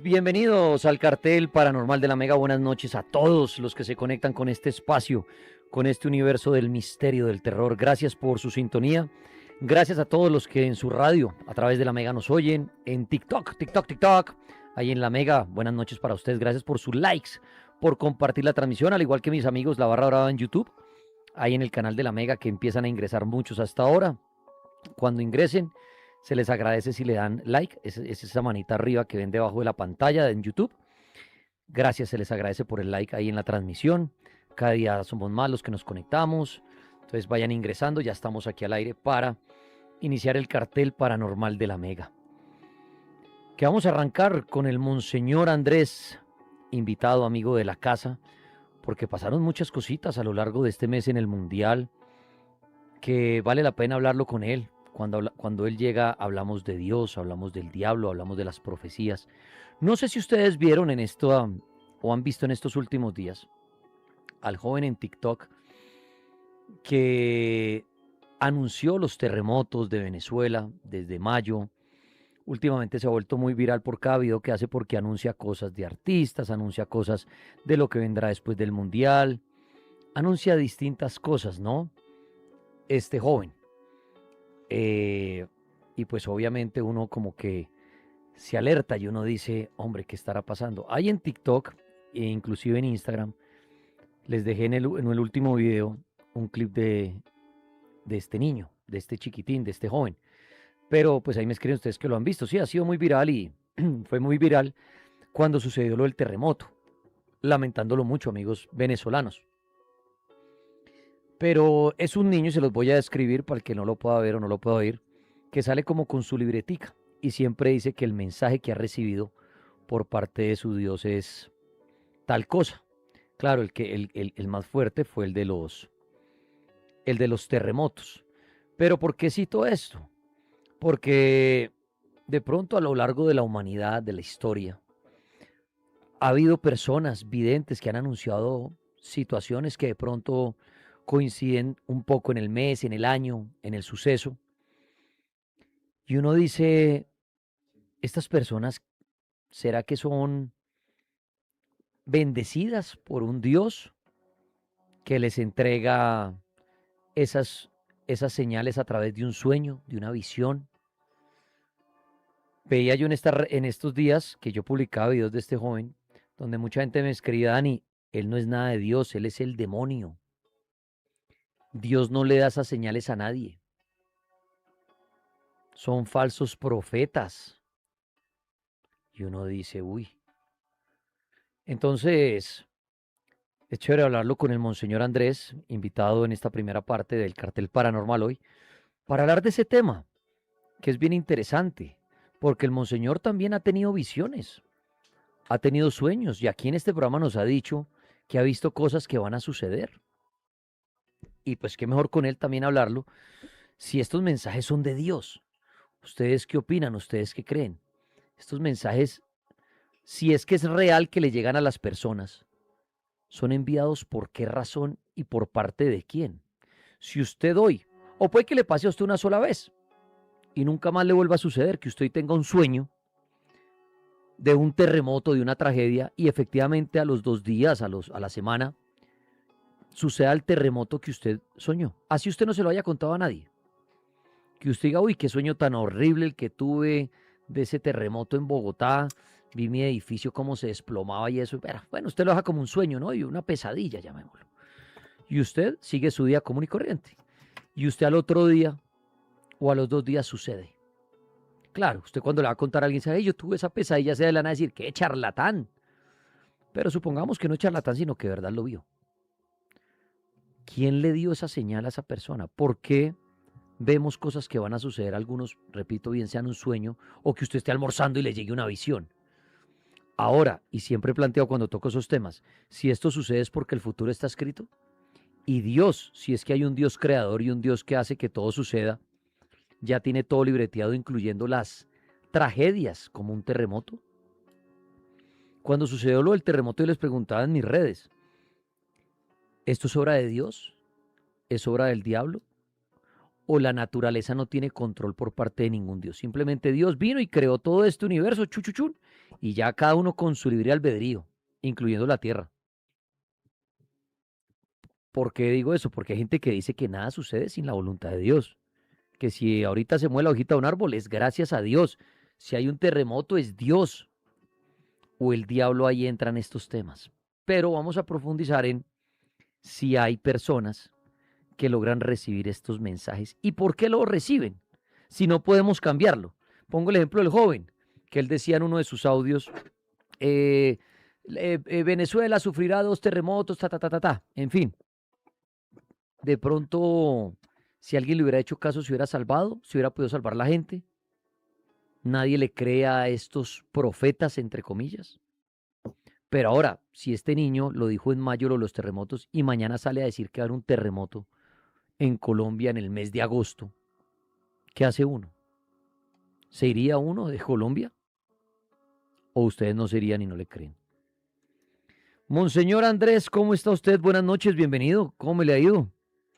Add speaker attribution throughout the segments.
Speaker 1: Bienvenidos al Cartel Paranormal de la Mega. Buenas noches a todos los que se conectan con este espacio, con este universo del misterio, del terror. Gracias por su sintonía. Gracias a todos los que en su radio, a través de la Mega, nos oyen. En TikTok, ahí en la Mega. Buenas noches para ustedes. Gracias por sus likes, por compartir la transmisión, al igual que mis amigos La Barra Brava en YouTube. Ahí en el canal de la Mega, que empiezan a ingresar muchos hasta ahora. Cuando ingresen, se les agradece si le dan like, es esa manita arriba que ven debajo de la pantalla en YouTube. Gracias, se les agradece por el like ahí en la transmisión. Cada día somos más los que nos conectamos. Entonces vayan ingresando, ya estamos aquí al aire para iniciar el Cartel Paranormal de la Mega. Que vamos a arrancar con el Monseñor Andrés, invitado, amigo de la casa, porque pasaron muchas cositas a lo largo de este mes en el Mundial, que vale la pena hablarlo con él. Cuando él llega, hablamos de Dios, hablamos del diablo, hablamos de las profecías. No sé si ustedes vieron en esto o han visto en estos últimos días al joven en TikTok que anunció los terremotos de Venezuela desde mayo. Últimamente se ha vuelto muy viral por cada video que hace, porque anuncia cosas de artistas, anuncia cosas de lo que vendrá después del Mundial, anuncia distintas cosas, ¿no? Este joven. Y pues obviamente uno como que se alerta y uno dice, hombre, ¿qué estará pasando? Hay en TikTok e inclusive en Instagram, les dejé en el último video un clip de este niño, de este chiquitín, de este joven. Pero pues ahí me escriben ustedes que lo han visto. Sí, ha sido muy viral y fue muy viral cuando sucedió lo del terremoto. Lamentándolo mucho, amigos venezolanos. Pero es un niño, y se los voy a describir para el que no lo pueda ver o no lo pueda oír, que sale como con su libretica y siempre dice que el mensaje que ha recibido por parte de su Dios es tal cosa. Claro, el más fuerte fue el de los terremotos. Pero ¿por qué cito esto? Porque de pronto a lo largo de la humanidad, de la historia, ha habido personas videntes que han anunciado situaciones que de pronto coinciden un poco en el mes, en el año, en el suceso. Y uno dice, ¿estas personas será que son bendecidas por un Dios que les entrega esas señales a través de un sueño, de una visión? Veía yo en estos días que yo publicaba videos de este joven, donde mucha gente me escribía, Dani, él no es nada de Dios, él es el demonio. Dios no le da esas señales a nadie. Son falsos profetas. Y uno dice, uy. Entonces, es chévere hablarlo con el Monseñor Andrés, invitado en esta primera parte del Cartel Paranormal hoy, para hablar de ese tema, que es bien interesante, porque el Monseñor también ha tenido visiones, ha tenido sueños, y aquí en este programa nos ha dicho que ha visto cosas que van a suceder. Y pues qué mejor con él también hablarlo, si estos mensajes son de Dios. ¿Ustedes qué opinan? ¿Ustedes qué creen? Estos mensajes, si es que es real que le llegan a las personas, ¿son enviados por qué razón y por parte de quién? Si usted hoy, o puede que le pase a usted una sola vez y nunca más le vuelva a suceder, que usted tenga un sueño de un terremoto, de una tragedia, y efectivamente a los 2 días, a la semana, suceda el terremoto que usted soñó. Así usted no se lo haya contado a nadie. Que usted diga, uy, qué sueño tan horrible el que tuve de ese terremoto en Bogotá, vi mi edificio cómo se desplomaba y eso. Pero, bueno, usted lo deja como un sueño, ¿no? Y una pesadilla, llamémoslo. Y usted sigue su día común y corriente. Y usted al otro día o a los 2 días sucede. Claro, usted cuando le va a contar a alguien, dice, yo tuve esa pesadilla, se de la nada decir, qué charlatán. Pero supongamos que no es charlatán, sino que de verdad lo vio. ¿Quién le dio esa señal a esa persona? ¿Por qué vemos cosas que van a suceder? Algunos, repito, bien sean un sueño o que usted esté almorzando y le llegue una visión. Ahora, y siempre he planteado cuando toco esos temas, si esto sucede es porque el futuro está escrito. Y Dios, si es que hay un Dios creador y un Dios que hace que todo suceda, ya tiene todo libreteado, incluyendo las tragedias como un terremoto. Cuando sucedió lo del terremoto, yo les preguntaba en mis redes, ¿esto es obra de Dios? ¿Es obra del diablo? o la naturaleza no tiene control por parte de ningún Dios. Simplemente Dios vino y creó todo este universo, chuchuchun, y ya cada uno con su libre albedrío, incluyendo la tierra. ¿Por qué digo eso? Porque hay gente que dice que nada sucede sin la voluntad de Dios. Que si ahorita se mueve la hojita de un árbol es gracias a Dios. Si hay un terremoto es Dios. O el diablo, ahí entran estos temas. Pero vamos a profundizar en si hay personas que logran recibir estos mensajes y por qué lo reciben, si no podemos cambiarlo. Pongo el ejemplo del joven, que él decía en uno de sus audios, eh, Venezuela sufrirá 2 terremotos, ta, ta, ta, ta, ta. En fin, de pronto, si alguien le hubiera hecho caso, se hubiera salvado, se hubiera podido salvar la gente. Nadie le cree a estos profetas, entre comillas. Pero ahora, si este niño lo dijo en mayo lo de los terremotos y mañana sale a decir que va a haber un terremoto en Colombia en el mes de agosto, ¿qué hace uno? ¿Se iría uno de Colombia? ¿O ustedes no se irían y no le creen? Monseñor Andrés, ¿cómo está usted? Buenas noches, bienvenido. ¿Cómo me le ha ido?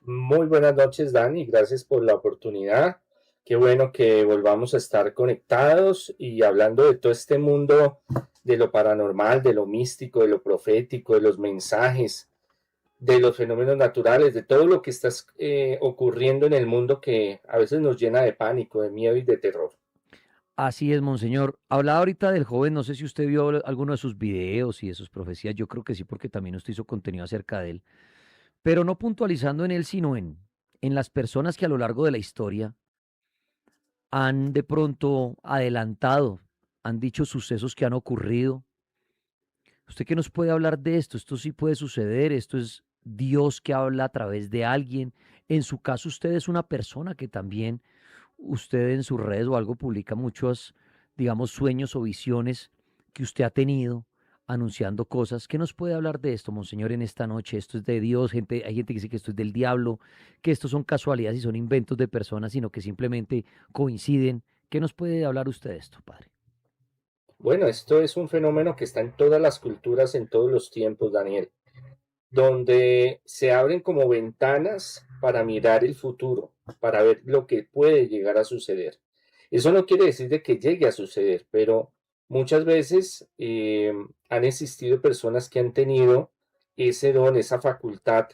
Speaker 2: Muy buenas noches, Dani. Gracias por la oportunidad. Qué bueno que volvamos a estar conectados y hablando de todo este mundo de lo paranormal, de lo místico, de lo profético, de los mensajes, de los fenómenos naturales, de todo lo que está ocurriendo en el mundo que a veces nos llena de pánico, de miedo y de terror.
Speaker 1: Así es, monseñor. Hablaba ahorita del joven, no sé si usted vio alguno de sus videos y de sus profecías, yo creo que sí, porque también usted hizo contenido acerca de él, pero no puntualizando en él, sino en las personas que a lo largo de la historia han de pronto adelantado, han dicho sucesos que han ocurrido. ¿Usted qué nos puede hablar de esto? Esto sí puede suceder, esto es Dios que habla a través de alguien. En su caso, usted es una persona que también, usted en sus redes o algo publica muchos, digamos, sueños o visiones que usted ha tenido anunciando cosas. ¿Qué nos puede hablar de esto, monseñor, en esta noche? Esto es de Dios, gente, hay gente que dice que esto es del diablo, que esto son casualidades y son inventos de personas, sino que simplemente coinciden. ¿Qué nos puede hablar usted de esto, padre?
Speaker 2: Bueno, esto es un fenómeno que está en todas las culturas, en todos los tiempos, Daniel, donde se abren como ventanas para mirar el futuro, para ver lo que puede llegar a suceder. Eso no quiere decir de que llegue a suceder, pero muchas veces han existido personas que han tenido ese don, esa facultad,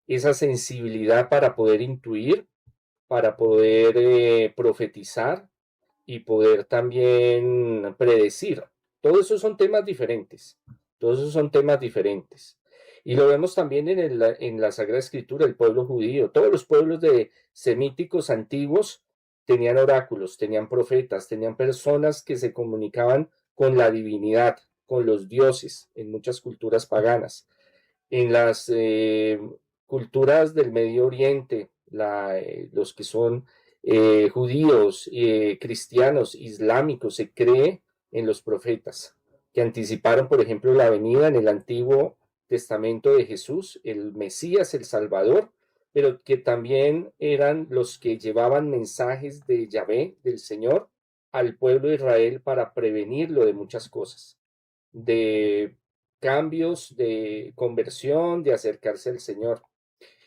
Speaker 2: esa sensibilidad para poder intuir, para poder profetizar y poder también predecir. Todos esos son temas diferentes. Todos esos son temas diferentes. Y lo vemos también en la Sagrada Escritura, el pueblo judío. Todos los pueblos de semíticos antiguos tenían oráculos, tenían profetas, tenían personas que se comunicaban con la divinidad, con los dioses en muchas culturas paganas. En las culturas del Medio Oriente, los que son judíos, cristianos, islámicos, se cree en los profetas, que anticiparon, por ejemplo, la venida en el Antiguo Testamento de Jesús, el Mesías, el Salvador, pero que también eran los que llevaban mensajes de Yahvé, del Señor, al pueblo de Israel para prevenirlo de muchas cosas, de cambios, de conversión, de acercarse al Señor.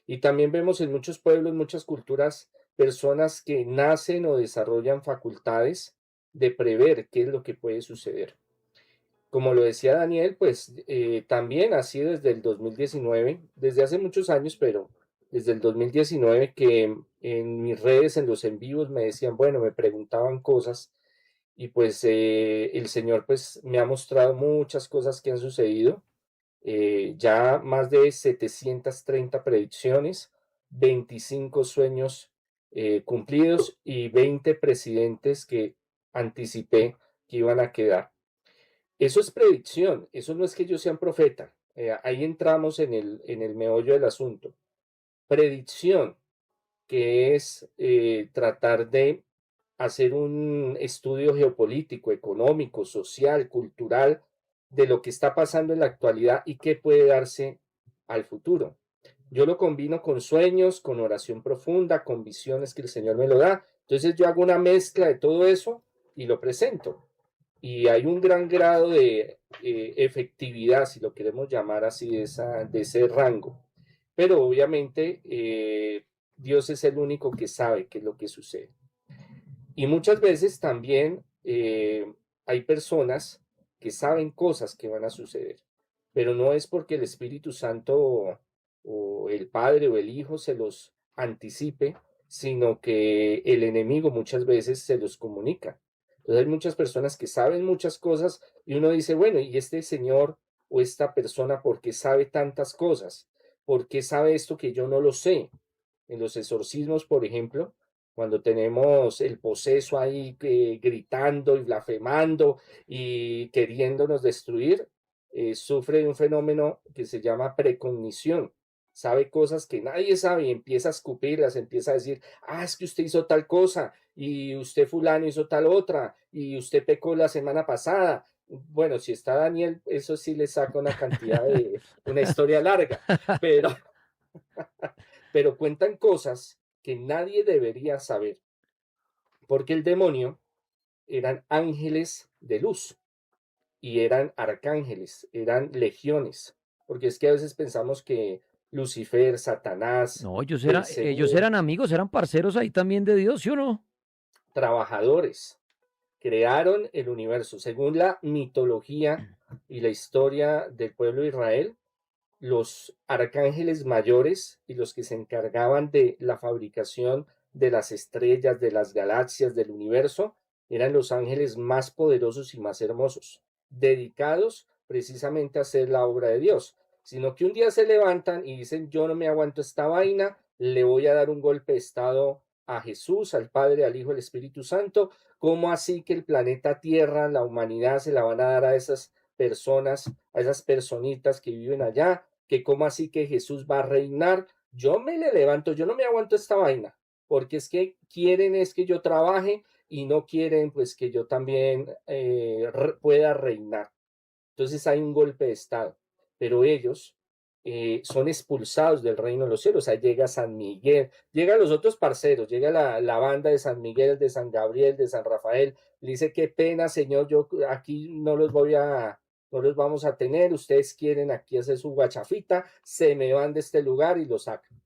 Speaker 2: Y también vemos en muchos pueblos, muchas culturas, personas que nacen o desarrollan facultades de prever qué es lo que puede suceder. Como lo decía Daniel, pues también así desde el 2019, desde hace muchos años, pero desde el 2019 que en mis redes, en los en vivos, me decían, bueno, me preguntaban cosas y pues el Señor pues me ha mostrado muchas cosas que han sucedido, ya más de 730 predicciones, 25 sueños cumplidos y 20 presidentes que anticipé que iban a quedar. Eso es predicción, eso no es que yo sea un profeta. Ahí entramos en el meollo del asunto. Predicción, que es tratar de hacer un estudio geopolítico, económico, social, cultural de lo que está pasando en la actualidad y qué puede darse al futuro. Yo lo combino con sueños, con oración profunda, con visiones que el Señor me lo da. Entonces yo hago una mezcla de todo eso y lo presento. Y hay un gran grado de efectividad, si lo queremos llamar así, de ese rango. Pero obviamente Dios es el único que sabe qué es lo que sucede. Y muchas veces también hay personas que saben cosas que van a suceder, pero no es porque el Espíritu Santo o el Padre o el Hijo se los anticipe, sino que el enemigo muchas veces se los comunica. Entonces hay muchas personas que saben muchas cosas y uno dice, bueno, ¿y este señor o esta persona por qué sabe tantas cosas? ¿Por qué sabe esto que yo no lo sé? En los exorcismos, por ejemplo, cuando tenemos el poseso ahí gritando y blasfemando y queriéndonos destruir, sufre de un fenómeno que se llama precognición. Sabe cosas que nadie sabe y empieza a escupirlas, empieza a decir, ah, es que usted hizo tal cosa y usted fulano hizo tal otra y usted pecó la semana pasada. Bueno, si está Daniel, eso sí le saca una cantidad de, una historia larga, pero pero cuentan cosas que nadie debería saber, porque el demonio eran ángeles de luz y eran arcángeles, eran legiones, porque es que a veces pensamos que Lucifer, Satanás,
Speaker 1: No, ellos
Speaker 2: Belcebú,
Speaker 1: eran amigos, eran parceros ahí también de Dios, ¿sí o no?
Speaker 2: trabajadores, crearon el universo. Según la mitología y la historia del pueblo de Israel, los arcángeles mayores y los que se encargaban de la fabricación de las estrellas, de las galaxias, del universo, eran los ángeles más poderosos y más hermosos, dedicados precisamente a hacer la obra de Dios, sino que un día se levantan y dicen, yo no me aguanto esta vaina, le voy a dar un golpe de estado a Jesús, al Padre, al Hijo, al Espíritu Santo. ¿Cómo así que el planeta Tierra, la humanidad, se la van a dar a esas personas, a esas personitas que viven allá? Que cómo así que Jesús va a reinar? Yo me le levanto, yo no me aguanto esta vaina, porque es que quieren es que yo trabaje y no quieren pues que yo también pueda reinar. Entonces hay un golpe de estado, pero ellos son expulsados del reino de los cielos. O sea, llega San Miguel, llegan los otros parceros, llega la banda de San Miguel, de San Gabriel, de San Rafael, le dice, qué pena, señor, yo aquí no los vamos a tener, ustedes quieren aquí hacer su guachafita, se me van de este lugar y los sacan,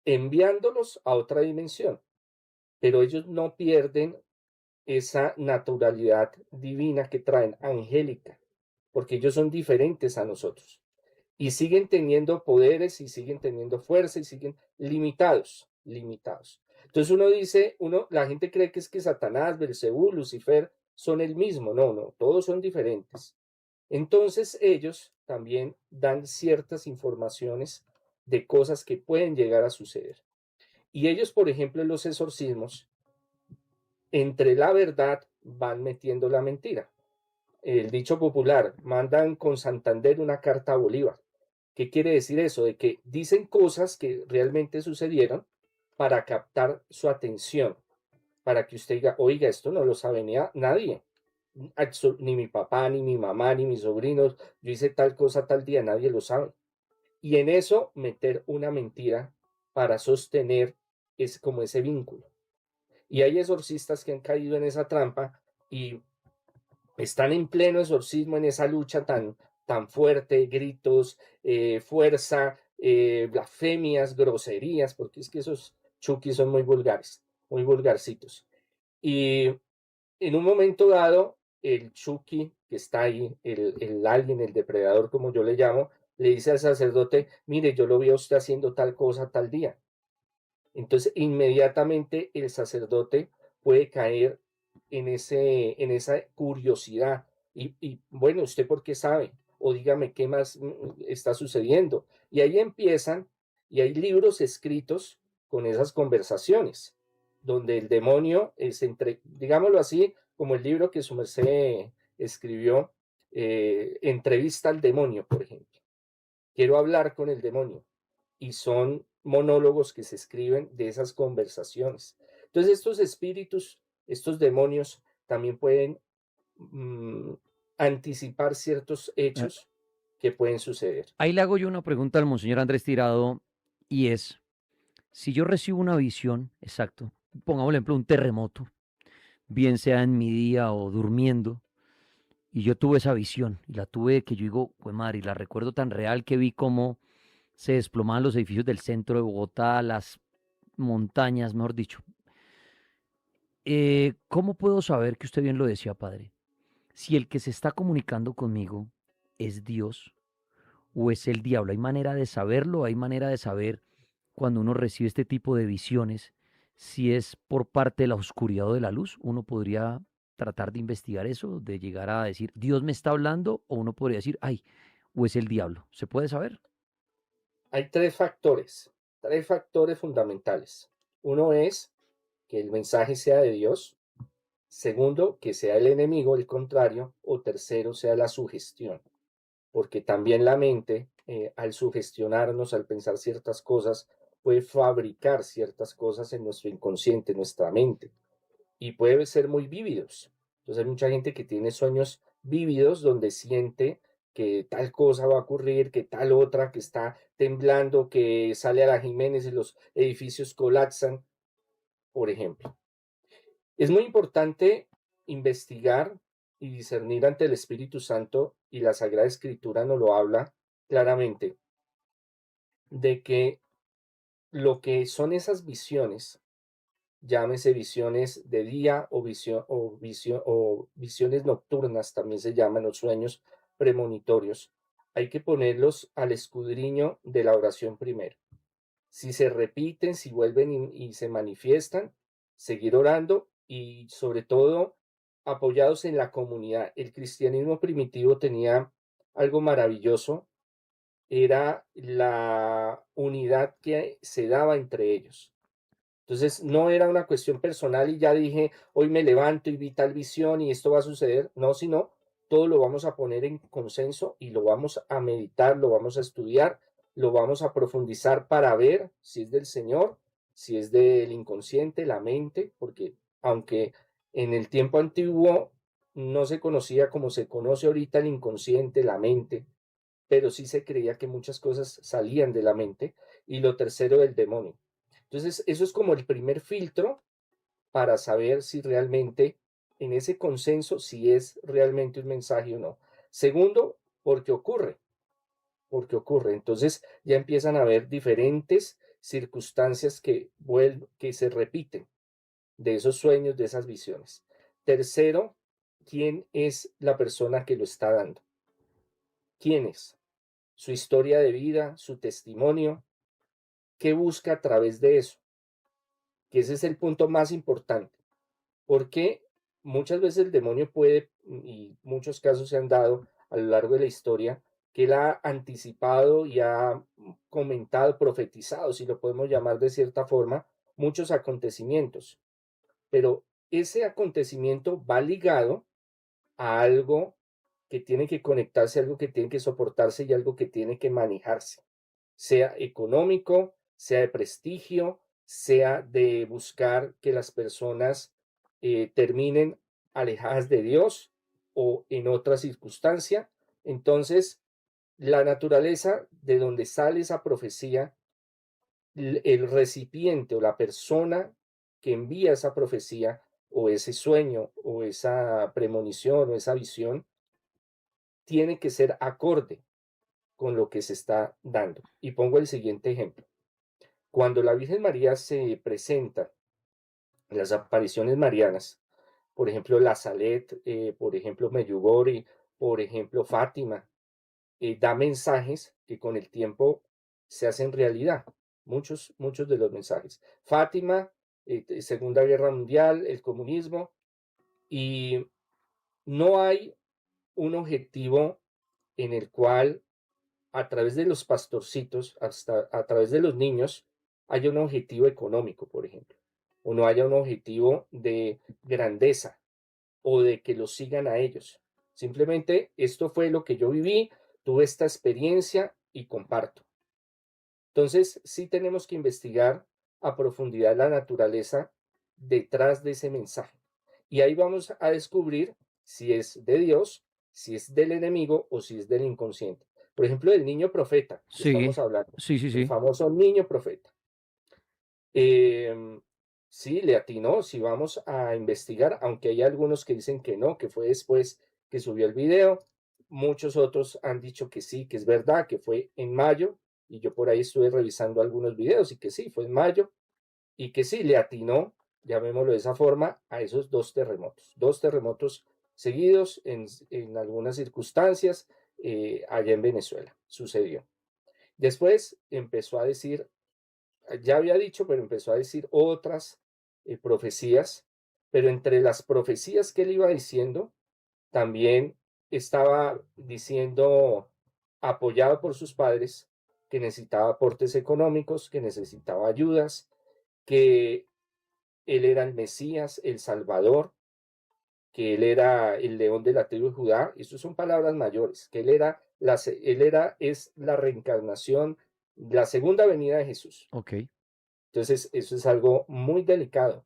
Speaker 2: enviándolos a otra dimensión, pero ellos no pierden esa naturalidad divina que traen, angélica, porque ellos son diferentes a nosotros y siguen teniendo poderes y siguen teniendo fuerza y siguen limitados, limitados. Entonces uno dice, la gente cree que es que Satanás, Belcebú, Lucifer son el mismo. No, no, todos son diferentes. Entonces ellos también dan ciertas informaciones de cosas que pueden llegar a suceder. Y ellos, por ejemplo, en los exorcismos, entre la verdad van metiendo la mentira. El dicho popular, mandan con Santander una carta a Bolívar. ¿Qué quiere decir eso? De que dicen cosas que realmente sucedieron para captar su atención, para que usted diga, oiga, esto no lo sabe nadie, ni mi papá, ni mi mamá, ni mis sobrinos, yo hice tal cosa tal día, nadie lo sabe. Y en eso meter una mentira para sostener es como ese vínculo. Y hay exorcistas que han caído en esa trampa y están en pleno exorcismo, en esa lucha tan fuerte, gritos, fuerza, blasfemias, groserías, porque es que esos chukis son muy vulgares, muy vulgarcitos. Y en un momento dado, el chuki que está ahí, el alien, el depredador, como yo le llamo, le dice al sacerdote, mire, yo lo vi a usted haciendo tal cosa tal día. Entonces, inmediatamente el sacerdote puede caer en esa curiosidad. Bueno, ¿usted por qué sabe? O dígame qué más está sucediendo. Y ahí empiezan, y hay libros escritos con esas conversaciones, donde el demonio es digámoslo así, como el libro que su merced escribió, Entrevista al demonio, por ejemplo. Quiero hablar con el demonio y son monólogos que se escriben de esas conversaciones. Entonces estos espíritus, estos demonios también pueden mm, anticipar ciertos
Speaker 1: Eh,
Speaker 2: hechos que pueden suceder.
Speaker 1: Ahí le hago yo una pregunta al monseñor Andrés Tirado y es, si yo recibo una visión, exacto, pongamos por ejemplo un terremoto, bien sea en mi día o durmiendo, y yo tuve esa visión y la tuve que yo digo, pues madre, y la recuerdo tan real que vi como se desplomaban los edificios del centro de Bogotá, las montañas, mejor dicho. ¿Cómo puedo saber que usted bien lo decía, padre? Si el que se está comunicando conmigo es Dios o es el diablo. ¿Hay manera de saberlo? ¿Hay manera de saber cuando uno recibe este tipo de visiones si es por parte de la oscuridad o de la luz? Uno podría tratar de investigar eso, de llegar a decir, Dios me está hablando, o uno podría decir, ay, o es el diablo. ¿Se puede saber?
Speaker 2: Hay tres factores fundamentales. Uno es que el mensaje sea de Dios. Segundo, que sea el enemigo, el contrario. O tercero, sea la sugestión. Porque también la mente, al sugestionarnos, al pensar ciertas cosas, puede fabricar ciertas cosas en nuestro inconsciente, en nuestra mente. Y puede ser muy vívidos. Entonces hay mucha gente que tiene sueños vívidos donde siente que tal cosa va a ocurrir, que tal otra, que está temblando, que sale a la Jiménez y los edificios colapsan, por ejemplo. Es muy importante investigar y discernir ante el Espíritu Santo, y la Sagrada Escritura nos lo habla claramente, de que lo que son esas visiones, llámese visiones de día o visiones nocturnas, también se llaman los sueños premonitorios, hay que ponerlos al escudriño de la oración primero. Si se repiten, si vuelven y se manifiestan, seguir orando y sobre todo apoyados en la comunidad. El cristianismo primitivo tenía algo maravilloso, era la unidad que se daba entre ellos. Entonces, no era una cuestión personal y ya dije, hoy me levanto y vi tal visión y esto va a suceder. No, sino todo lo vamos a poner en consenso y lo vamos a meditar, lo vamos a estudiar, lo vamos a profundizar para ver si es del Señor, si es del inconsciente, la mente, porque aunque en el tiempo antiguo no se conocía como se conoce ahorita el inconsciente, la mente, pero sí se creía que muchas cosas salían de la mente. Y lo tercero, del demonio. Entonces, eso es como el primer filtro para saber si realmente en ese consenso, si es realmente un mensaje o no. Segundo, porque ocurre. Entonces ya empiezan a haber diferentes circunstancias que se repiten de esos sueños, de esas visiones. Tercero, ¿quién es la persona que lo está dando? ¿Quién es? Su historia de vida, su testimonio, ¿qué busca a través de eso? Que ese es el punto más importante. Porque muchas veces el demonio puede, y muchos casos se han dado a lo largo de la historia, que él ha anticipado y ha comentado, profetizado, si lo podemos llamar de cierta forma, muchos acontecimientos. Pero ese acontecimiento va ligado a algo que tiene que conectarse, algo que tiene que soportarse y algo que tiene que manejarse, sea económico, sea de prestigio, sea de buscar que las personas terminen alejadas de Dios o en otra circunstancia. Entonces, la naturaleza de donde sale esa profecía, el recipiente o la persona que envía esa profecía o ese sueño o esa premonición o esa visión, tiene que ser acorde con lo que se está dando. Y pongo el siguiente ejemplo. Cuando la Virgen María se presenta en las apariciones marianas, por ejemplo, La Salet, por ejemplo, Medjugorje, por ejemplo, Fátima, da mensajes que con el tiempo se hacen realidad. Muchos de los mensajes. Fátima, Segunda Guerra Mundial, el comunismo, y no hay un objetivo en el cual a través de los pastorcitos, hasta a través de los niños, haya un objetivo económico, por ejemplo, o no haya un objetivo de grandeza o de que los sigan a ellos. Simplemente esto fue lo que yo viví, tuve esta experiencia y comparto. Entonces, sí tenemos que investigar a profundidad la naturaleza detrás de ese mensaje. Y ahí vamos a descubrir si es de Dios, si es del enemigo o si es del inconsciente. Por ejemplo, el niño profeta que
Speaker 1: Sí,
Speaker 2: estamos hablando,
Speaker 1: sí, sí,
Speaker 2: el
Speaker 1: sí.
Speaker 2: famoso niño profeta. Eh, sí, le atinó, si vamos a investigar, aunque hay algunos que dicen que no, que fue después que subió el video. Muchos otros han dicho que sí, que es verdad, que fue en mayo y yo por ahí estuve revisando algunos videos y que sí, fue en mayo, y que sí, le atinó, llamémoslo de esa forma, a esos dos terremotos seguidos en algunas circunstancias allá en Venezuela, sucedió. Después empezó a decir, ya había dicho, pero empezó a decir otras profecías, pero entre las profecías que él iba diciendo, también estaba diciendo, apoyado por sus padres, que necesitaba aportes económicos, que necesitaba ayudas, que él era el Mesías, el Salvador, que él era el león de la tribu de Judá. Eso son palabras mayores, que es la reencarnación, la segunda venida de Jesús.
Speaker 1: Ok.
Speaker 2: Entonces, eso es algo muy delicado,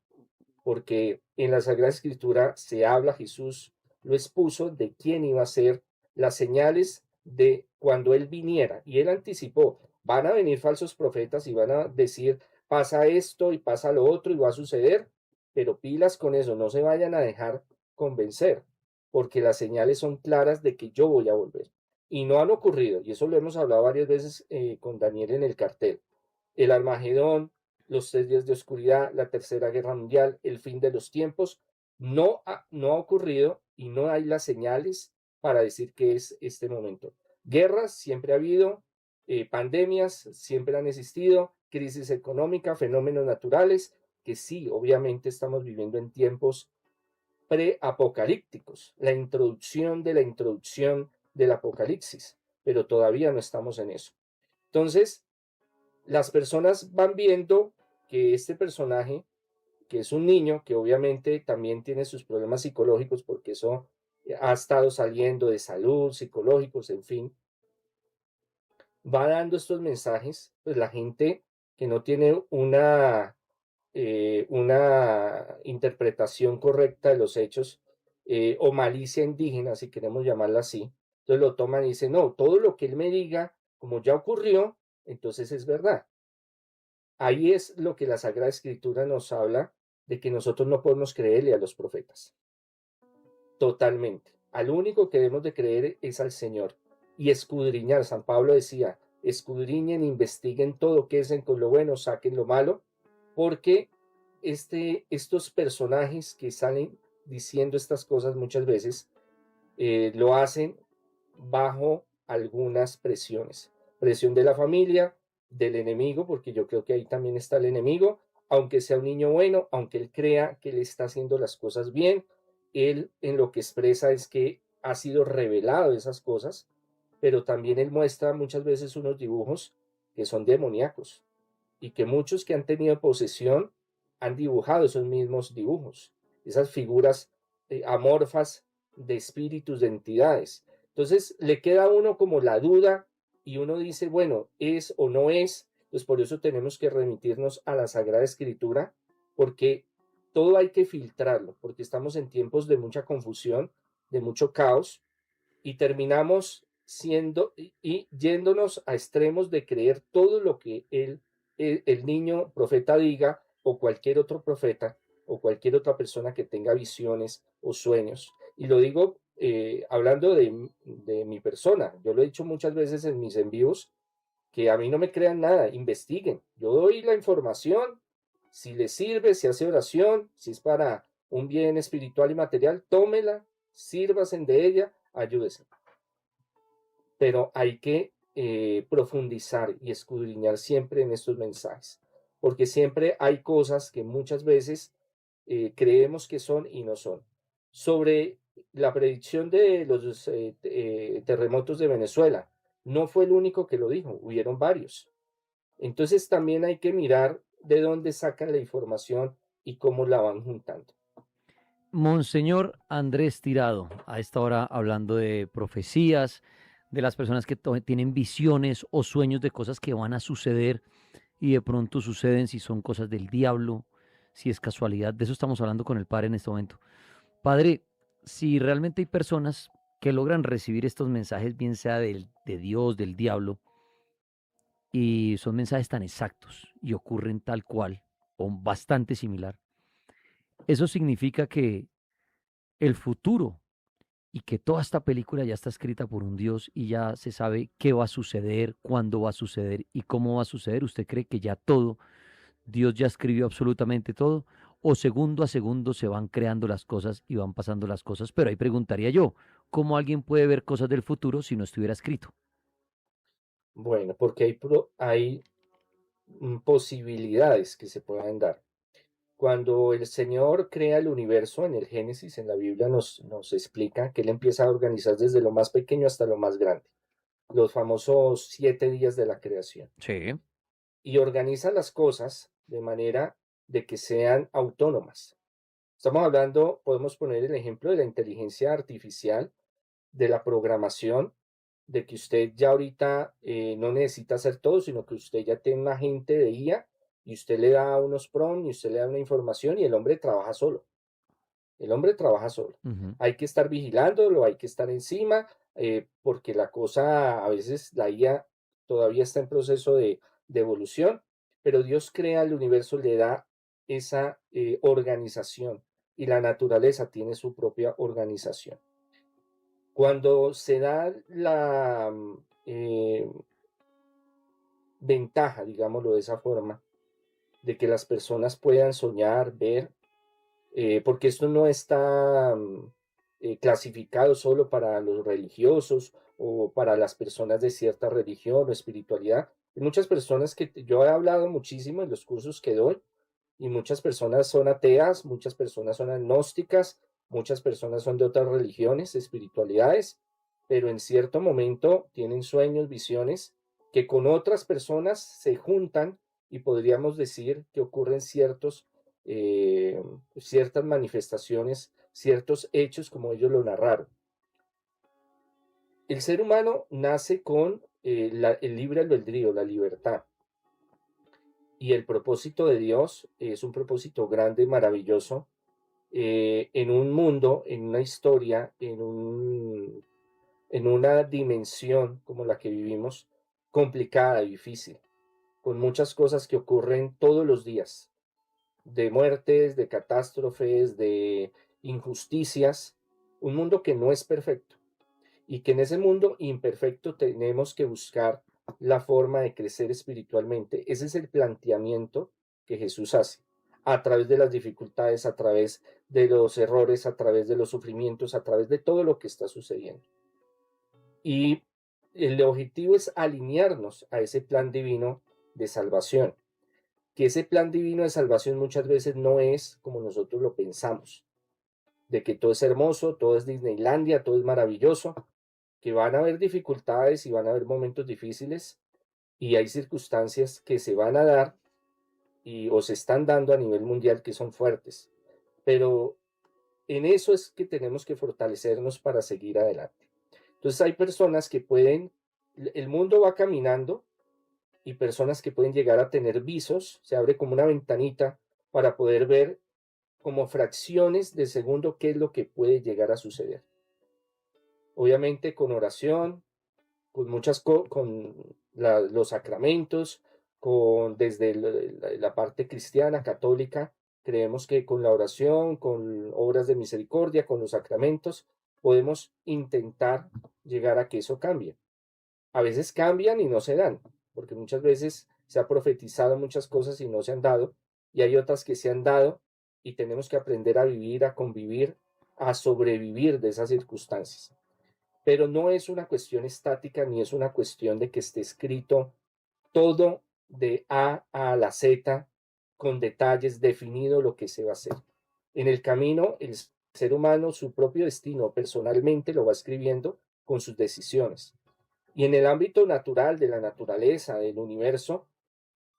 Speaker 2: porque en la Sagrada Escritura se habla, Jesús lo expuso de quién iba a ser las señales de cuando Él viniera. Y Él anticipó, van a venir falsos profetas y van a decir, pasa esto y pasa lo otro y va a suceder, pero pilas con eso, no se vayan a dejar convencer, porque las señales son claras de que yo voy a volver. Y no han ocurrido, y eso lo hemos hablado varias veces con Daniel en el cartel. El Armagedón, los 3 días de oscuridad, la tercera guerra mundial, el fin de los tiempos, no ha ocurrido y no hay las señales para decir que es este momento. Guerras siempre ha habido, pandemias siempre han existido, crisis económica, fenómenos naturales, que sí, obviamente estamos viviendo en tiempos preapocalípticos, la introducción del apocalipsis, pero todavía no estamos en eso. Entonces, las personas van viendo que este personaje, que es un niño, que obviamente también tiene sus problemas psicológicos, porque eso ha estado saliendo de salud, psicológicos, en fin, va dando estos mensajes, pues la gente que no tiene una interpretación correcta de los hechos o malicia indígena, si queremos llamarla así, entonces lo toman y dicen, no, todo lo que él me diga, como ya ocurrió, entonces es verdad. Ahí es lo que la Sagrada Escritura nos habla de que nosotros no podemos creerle a los profetas. Totalmente. Al único que debemos de creer es al Señor. Y escudriñar. San Pablo decía, escudriñen, investiguen todo, queden con lo bueno, saquen lo malo, porque estos personajes que salen diciendo estas cosas muchas veces lo hacen bajo algunas presiones. Presión de la familia, del enemigo, porque yo creo que ahí también está el enemigo, aunque sea un niño bueno, aunque él crea que le está haciendo las cosas bien, él en lo que expresa es que ha sido revelado esas cosas, pero también él muestra muchas veces unos dibujos que son demoníacos y que muchos que han tenido posesión han dibujado esos mismos dibujos, esas figuras amorfas de espíritus, de entidades. Entonces le queda a uno como la duda y uno dice, bueno, es o no es, pues por eso tenemos que remitirnos a la Sagrada Escritura, porque todo hay que filtrarlo, porque estamos en tiempos de mucha confusión, de mucho caos, y terminamos siendo y yéndonos a extremos de creer todo lo que el niño profeta diga o cualquier otro profeta o cualquier otra persona que tenga visiones o sueños. Y lo digo hablando de mi persona. Yo lo he dicho muchas veces en mis envíos, que a mí no me crean nada, investiguen. Yo doy la información, si les sirve, si hace oración, si es para un bien espiritual y material, tómela, sírvasen de ella, ayúdese. Pero hay que profundizar y escudriñar siempre en estos mensajes, porque siempre hay cosas que muchas veces creemos que son y no son. Sobre la predicción de los terremotos de Venezuela, no fue el único que lo dijo, hubieron varios. Entonces también hay que mirar de dónde sacan la información y cómo la van juntando.
Speaker 1: Monseñor Andrés Tirado, a esta hora hablando de profecías, de las personas que tienen visiones o sueños de cosas que van a suceder y de pronto suceden, si son cosas del diablo, si es casualidad. De eso estamos hablando con el Padre en este momento. Padre, si realmente hay personas que logran recibir estos mensajes, bien sea de Dios, del diablo, y son mensajes tan exactos y ocurren tal cual o bastante similar, eso significa que el futuro y que toda esta película ya está escrita por un Dios y ya se sabe qué va a suceder, cuándo va a suceder y cómo va a suceder? ¿Usted cree que ya todo, Dios ya escribió absolutamente todo? ¿O segundo a segundo se van creando las cosas y van pasando las cosas? Pero ahí preguntaría yo, ¿cómo alguien puede ver cosas del futuro si no estuviera escrito?
Speaker 2: Bueno, porque hay posibilidades que se puedan dar. Cuando el Señor crea el universo en el Génesis, en la Biblia nos explica que Él empieza a organizar desde lo más pequeño hasta lo más grande, los famosos 7 días de la creación.
Speaker 1: Sí.
Speaker 2: Y organiza las cosas de manera de que sean autónomas. Estamos hablando, podemos poner el ejemplo de la inteligencia artificial, de la programación, de que usted ya ahorita no necesita hacer todo, sino que usted ya tiene un agente de IA y usted le da unos prompts y usted le da una información y el hombre trabaja solo. El hombre trabaja solo.
Speaker 1: Ujú.
Speaker 2: Hay que estar vigilándolo, hay que estar encima, porque la cosa, a veces la IA todavía está en proceso de evolución, pero Dios crea el universo, le da esa organización y la naturaleza tiene su propia organización. Cuando se da la ventaja, digámoslo de esa forma, de que las personas puedan soñar, ver, porque esto no está clasificado solo para los religiosos o para las personas de cierta religión o espiritualidad. Hay muchas personas que yo he hablado muchísimo en los cursos que doy y muchas personas son ateas, muchas personas son agnósticas, muchas personas son de otras religiones, espiritualidades, pero en cierto momento tienen sueños, visiones que con otras personas se juntan y podríamos decir que ocurren eh, ciertas manifestaciones, ciertos hechos como ellos lo narraron. El ser humano nace con el libre albedrío, la libertad. Y el propósito de Dios es un propósito grande, maravilloso, en un mundo, en una historia, en una dimensión como la que vivimos, complicada, difícil, con muchas cosas que ocurren todos los días, de muertes, de catástrofes, de injusticias, un mundo que no es perfecto y que en ese mundo imperfecto tenemos que buscar la forma de crecer espiritualmente. Ese es el planteamiento que Jesús hace a través de las dificultades, a través de los errores, a través de los sufrimientos, a través de todo lo que está sucediendo. Y el objetivo es alinearnos a ese plan divino de salvación, que ese plan divino de salvación muchas veces no es como nosotros lo pensamos, de que todo es hermoso, todo es Disneylandia, todo es maravilloso, que van a haber dificultades y van a haber momentos difíciles y hay circunstancias que se van a dar y o se están dando a nivel mundial que son fuertes. Pero en eso es que tenemos que fortalecernos para seguir adelante. Entonces hay personas que pueden, el mundo va caminando y personas que pueden llegar a tener visos, se abre como una ventanita para poder ver como fracciones de segundo qué es lo que puede llegar a suceder. Obviamente con oración, con con los sacramentos, desde la parte cristiana, católica, creemos que con la oración, con obras de misericordia, con los sacramentos, podemos intentar llegar a que eso cambie. A veces cambian y no se dan, porque muchas veces se ha profetizado muchas cosas y no se han dado, y hay otras que se han dado y tenemos que aprender a vivir, a convivir, a sobrevivir de esas circunstancias. Pero no es una cuestión estática ni es una cuestión de que esté escrito todo de A la Z con detalles definido lo que se va a hacer. En el camino, el ser humano su propio destino personalmente lo va escribiendo con sus decisiones. Y en el ámbito natural, de la naturaleza, del universo,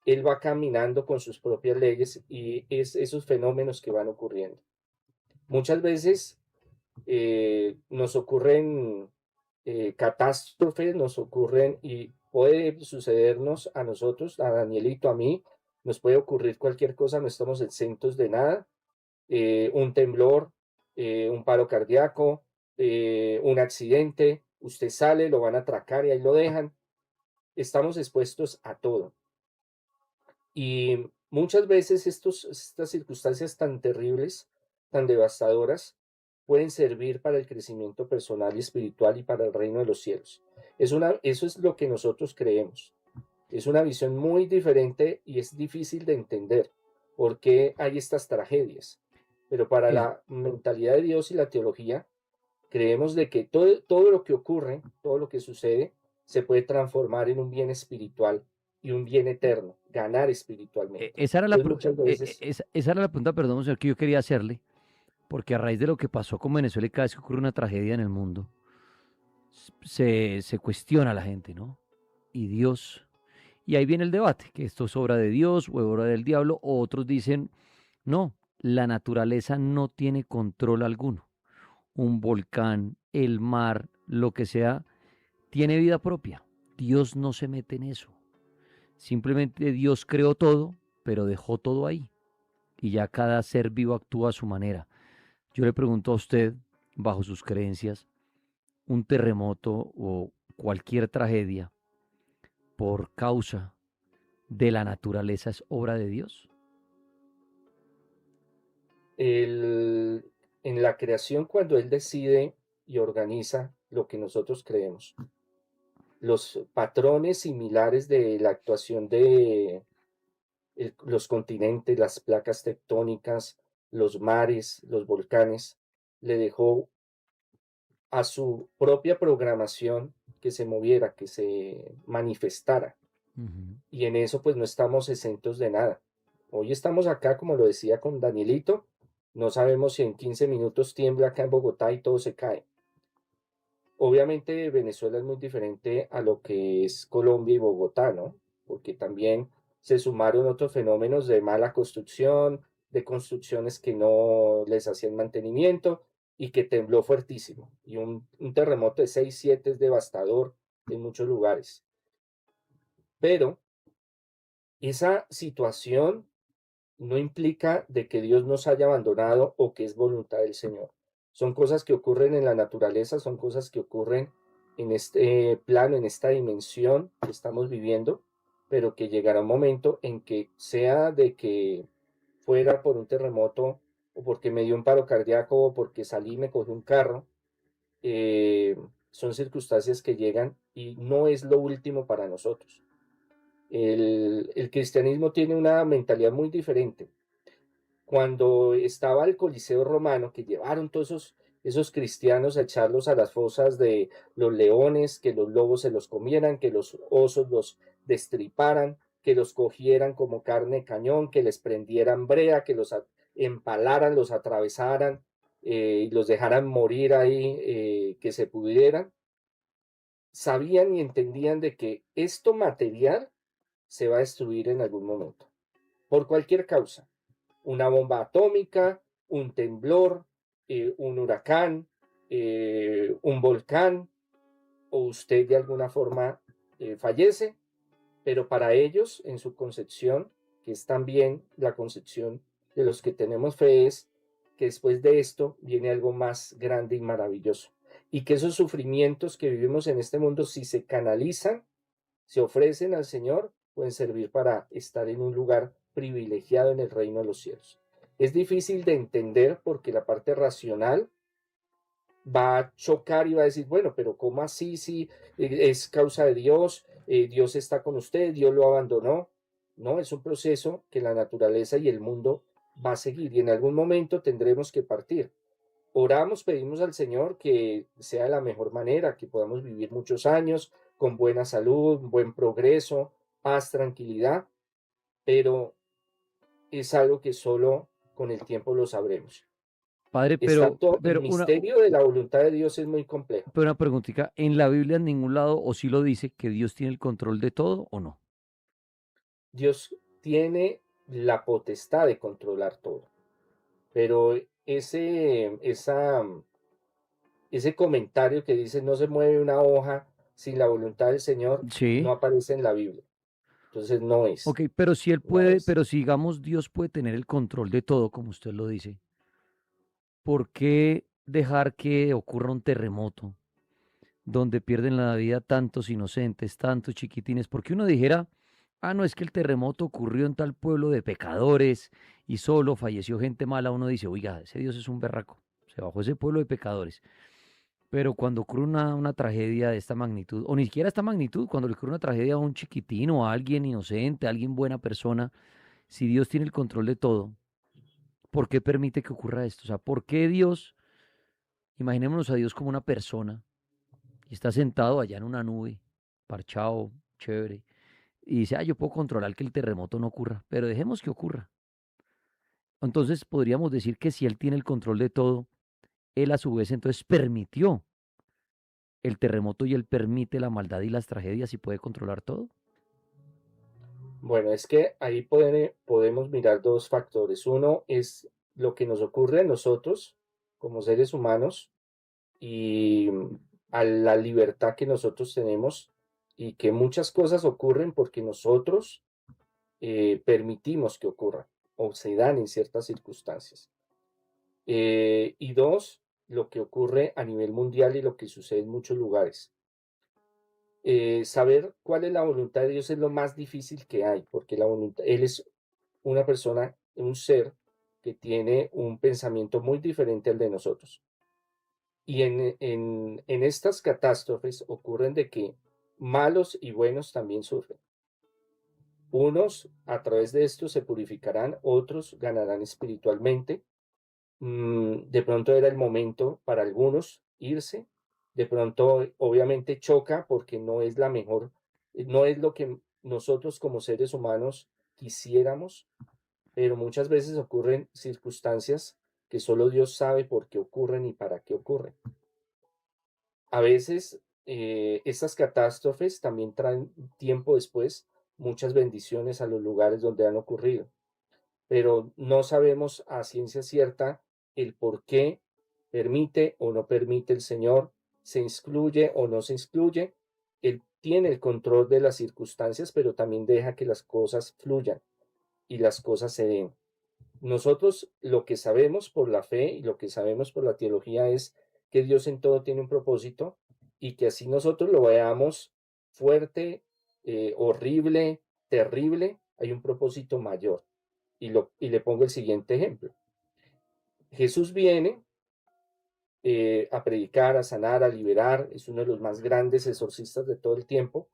Speaker 2: él va caminando con sus propias leyes y es esos fenómenos que van ocurriendo. Muchas veces nos ocurren catástrofes, nos ocurren y puede sucedernos a nosotros, a Danielito, a mí, nos puede ocurrir cualquier cosa, no estamos exentos de nada, un temblor, un paro cardíaco, un accidente, usted sale, lo van a atracar y ahí lo dejan, estamos expuestos a todo. Y muchas veces estas circunstancias tan terribles, tan devastadoras, pueden servir para el crecimiento personal y espiritual y para el reino de los cielos. Eso es lo que nosotros creemos. Es una visión muy diferente y es difícil de entender por qué hay estas tragedias. Pero para
Speaker 1: Es,
Speaker 2: la mentalidad de Dios y la teología, creemos de que todo lo que ocurre, todo lo que sucede, se puede transformar en un bien espiritual y un bien eterno, ganar espiritualmente.
Speaker 1: esa era la,
Speaker 2: Entonces muchas veces,
Speaker 1: esa era la pregunta, perdón, señor, que yo quería hacerle, porque a raíz de lo que pasó con Venezuela y cada vez que ocurre una tragedia en el mundo, se cuestiona a la gente, ¿no? Y Dios. Y ahí viene el debate, que esto es obra de Dios o obra del diablo, o otros dicen, no, la naturaleza no tiene control alguno. Un volcán, el mar, lo que sea, tiene vida propia. Dios no se mete en eso. Simplemente Dios creó todo, pero dejó todo ahí. Y ya cada ser vivo actúa a su manera. Yo le pregunto a usted, bajo sus creencias, un terremoto o cualquier tragedia por causa de la naturaleza es obra de Dios.
Speaker 2: el- en la creación, cuando Él decide y organiza lo que nosotros creemos, los patrones similares de la actuación de los continentes, las placas tectónicas, los mares, los volcanes, le dejó a su propia programación que se moviera, que se manifestara.
Speaker 1: Ujú.
Speaker 2: Y en eso pues no estamos exentos de nada. Hoy estamos acá, como lo decía con Danielito, no sabemos si en 15 minutos tiembla acá en Bogotá y todo se cae. Obviamente Venezuela es muy diferente a lo que es Colombia y Bogotá, ¿no? Porque también se sumaron otros fenómenos de mala construcción, de construcciones que no les hacían mantenimiento y que tembló fuertísimo. Y un terremoto de 6, 7 es devastador en muchos lugares. Pero esa situación no implica de que Dios nos haya abandonado o que es voluntad del Señor. Son cosas que ocurren en la naturaleza, son cosas que ocurren en este plano, en esta dimensión que estamos viviendo, pero que llegará un momento en que sea de que fuera por un terremoto o porque me dio un paro cardíaco o porque salí y me cogí un carro, eh, son circunstancias que llegan y no es lo último para nosotros. El cristianismo tiene una mentalidad muy diferente. Cuando estaba el Coliseo romano, que llevaron todos esos cristianos a echarlos a las fosas de los leones, que los lobos se los comieran, que los osos los destriparan, que los cogieran como carne de cañón, que les prendieran brea, que los empalaran, los atravesaran y los dejaran morir ahí, que se pudieran, sabían y entendían de que esto material se va a destruir en algún momento, por cualquier causa, una bomba atómica, un temblor, un huracán, un volcán, o usted de alguna forma fallece, pero para ellos, en su concepción, que es también la concepción de los que tenemos fe, es que después de esto viene algo más grande y maravilloso. Y que esos sufrimientos que vivimos en este mundo, si se canalizan, se ofrecen al Señor, pueden servir para estar en un lugar privilegiado en el reino de los cielos. Es difícil de entender porque la parte racional va a chocar y va a decir, bueno, pero ¿cómo así si es causa de Dios? Dios está con usted, Dios lo abandonó. No, es un proceso que la naturaleza y el mundo va a seguir y en algún momento tendremos que partir. Oramos, pedimos al Señor que sea de la mejor manera, que podamos vivir muchos años con buena salud, buen progreso, paz, tranquilidad, pero es algo que solo con el tiempo lo sabremos.
Speaker 1: Padre,
Speaker 2: Está todo, el
Speaker 1: pero
Speaker 2: misterio de la voluntad de Dios es muy complejo.
Speaker 1: una preguntita, ¿en la Biblia en ningún lado o sí lo dice que Dios tiene el control de todo o no?
Speaker 2: Dios tiene la potestad de controlar todo, pero ese comentario que dice no se mueve una hoja sin la voluntad del Señor no
Speaker 1: Sí.
Speaker 2: aparece en la Biblia. Entonces no es,
Speaker 1: Ok, pero si él
Speaker 2: no
Speaker 1: puede,
Speaker 2: es.
Speaker 1: pero si digamos Dios puede tener el control de todo, como usted lo dice, ¿por qué dejar que ocurra un terremoto donde pierden la vida tantos inocentes, tantos chiquitines? Porque uno dijera, ah, no, es que el terremoto ocurrió en tal pueblo de pecadores y solo falleció gente mala. Uno dice, oiga, ese Dios es un berraco. se bajó ese pueblo de pecadores. Pero cuando ocurre una tragedia de esta magnitud, o ni siquiera esta magnitud, cuando le ocurre una tragedia a un chiquitino, a alguien inocente, a alguien buena persona, si Dios tiene el control de todo, ¿por qué permite que ocurra esto? O sea, ¿por qué Dios, imaginémonos a Dios como una persona y está sentado allá en una nube, parchado, chévere, y dice, ah, yo puedo controlar que el terremoto no ocurra, pero dejemos que ocurra. Entonces podríamos decir que si Él tiene el control de todo, Él a su vez entonces permitió el terremoto y Él permite la maldad y las tragedias y puede controlar todo.
Speaker 2: Bueno, es que ahí podemos mirar dos factores. Uno es lo que nos ocurre a nosotros como seres humanos y a la libertad que nosotros tenemos y que muchas cosas ocurren porque nosotros permitimos que ocurran o se dan en ciertas circunstancias. Y dos, lo que ocurre a nivel mundial y lo que sucede en muchos lugares. Saber cuál es la voluntad de Dios es lo más difícil que hay, porque Él es una persona, un ser que tiene un pensamiento muy diferente al de nosotros. Y en estas catástrofes ocurren de que malos y buenos también sufren. Unos a través de esto se purificarán, otros ganarán espiritualmente. De pronto era el momento para algunos irse, de pronto obviamente choca porque no es la mejor, no es lo que nosotros como seres humanos quisiéramos, pero muchas veces ocurren circunstancias que solo Dios sabe por qué ocurren y para qué ocurren. A veces estas catástrofes también traen tiempo después muchas bendiciones a los lugares donde han ocurrido, pero no sabemos a ciencia cierta el por qué permite o no permite el Señor, se excluye o no se excluye. Él tiene el control de las circunstancias, pero también deja que las cosas fluyan y las cosas se den. Nosotros lo que sabemos por la fe y lo que sabemos por la teología es que Dios en todo tiene un propósito y que así nosotros lo veamos fuerte, horrible, terrible, hay un propósito mayor. Y le pongo el siguiente ejemplo. Jesús viene a predicar, a sanar, a liberar, es uno de los más grandes exorcistas de todo el tiempo,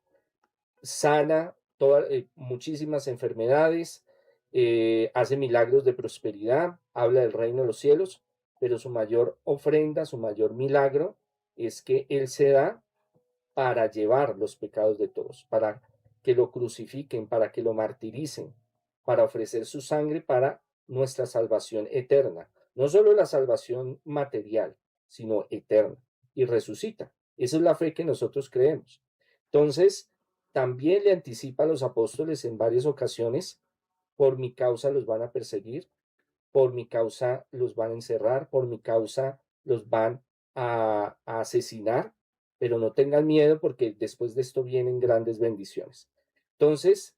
Speaker 2: sana muchísimas enfermedades, hace milagros de prosperidad, habla del reino de los cielos, pero su mayor ofrenda, su mayor milagro es que Él se da para llevar los pecados de todos, para que lo crucifiquen, para que lo martiricen, para ofrecer su sangre para nuestra salvación eterna. No solo la salvación material, sino eterna. Y resucita. Esa es la fe que nosotros creemos. Entonces, también le anticipa a los apóstoles en varias ocasiones, por mi causa los van a perseguir, por mi causa los van a encerrar, por mi causa los van a asesinar, pero no tengan miedo porque después de esto vienen grandes bendiciones. Entonces,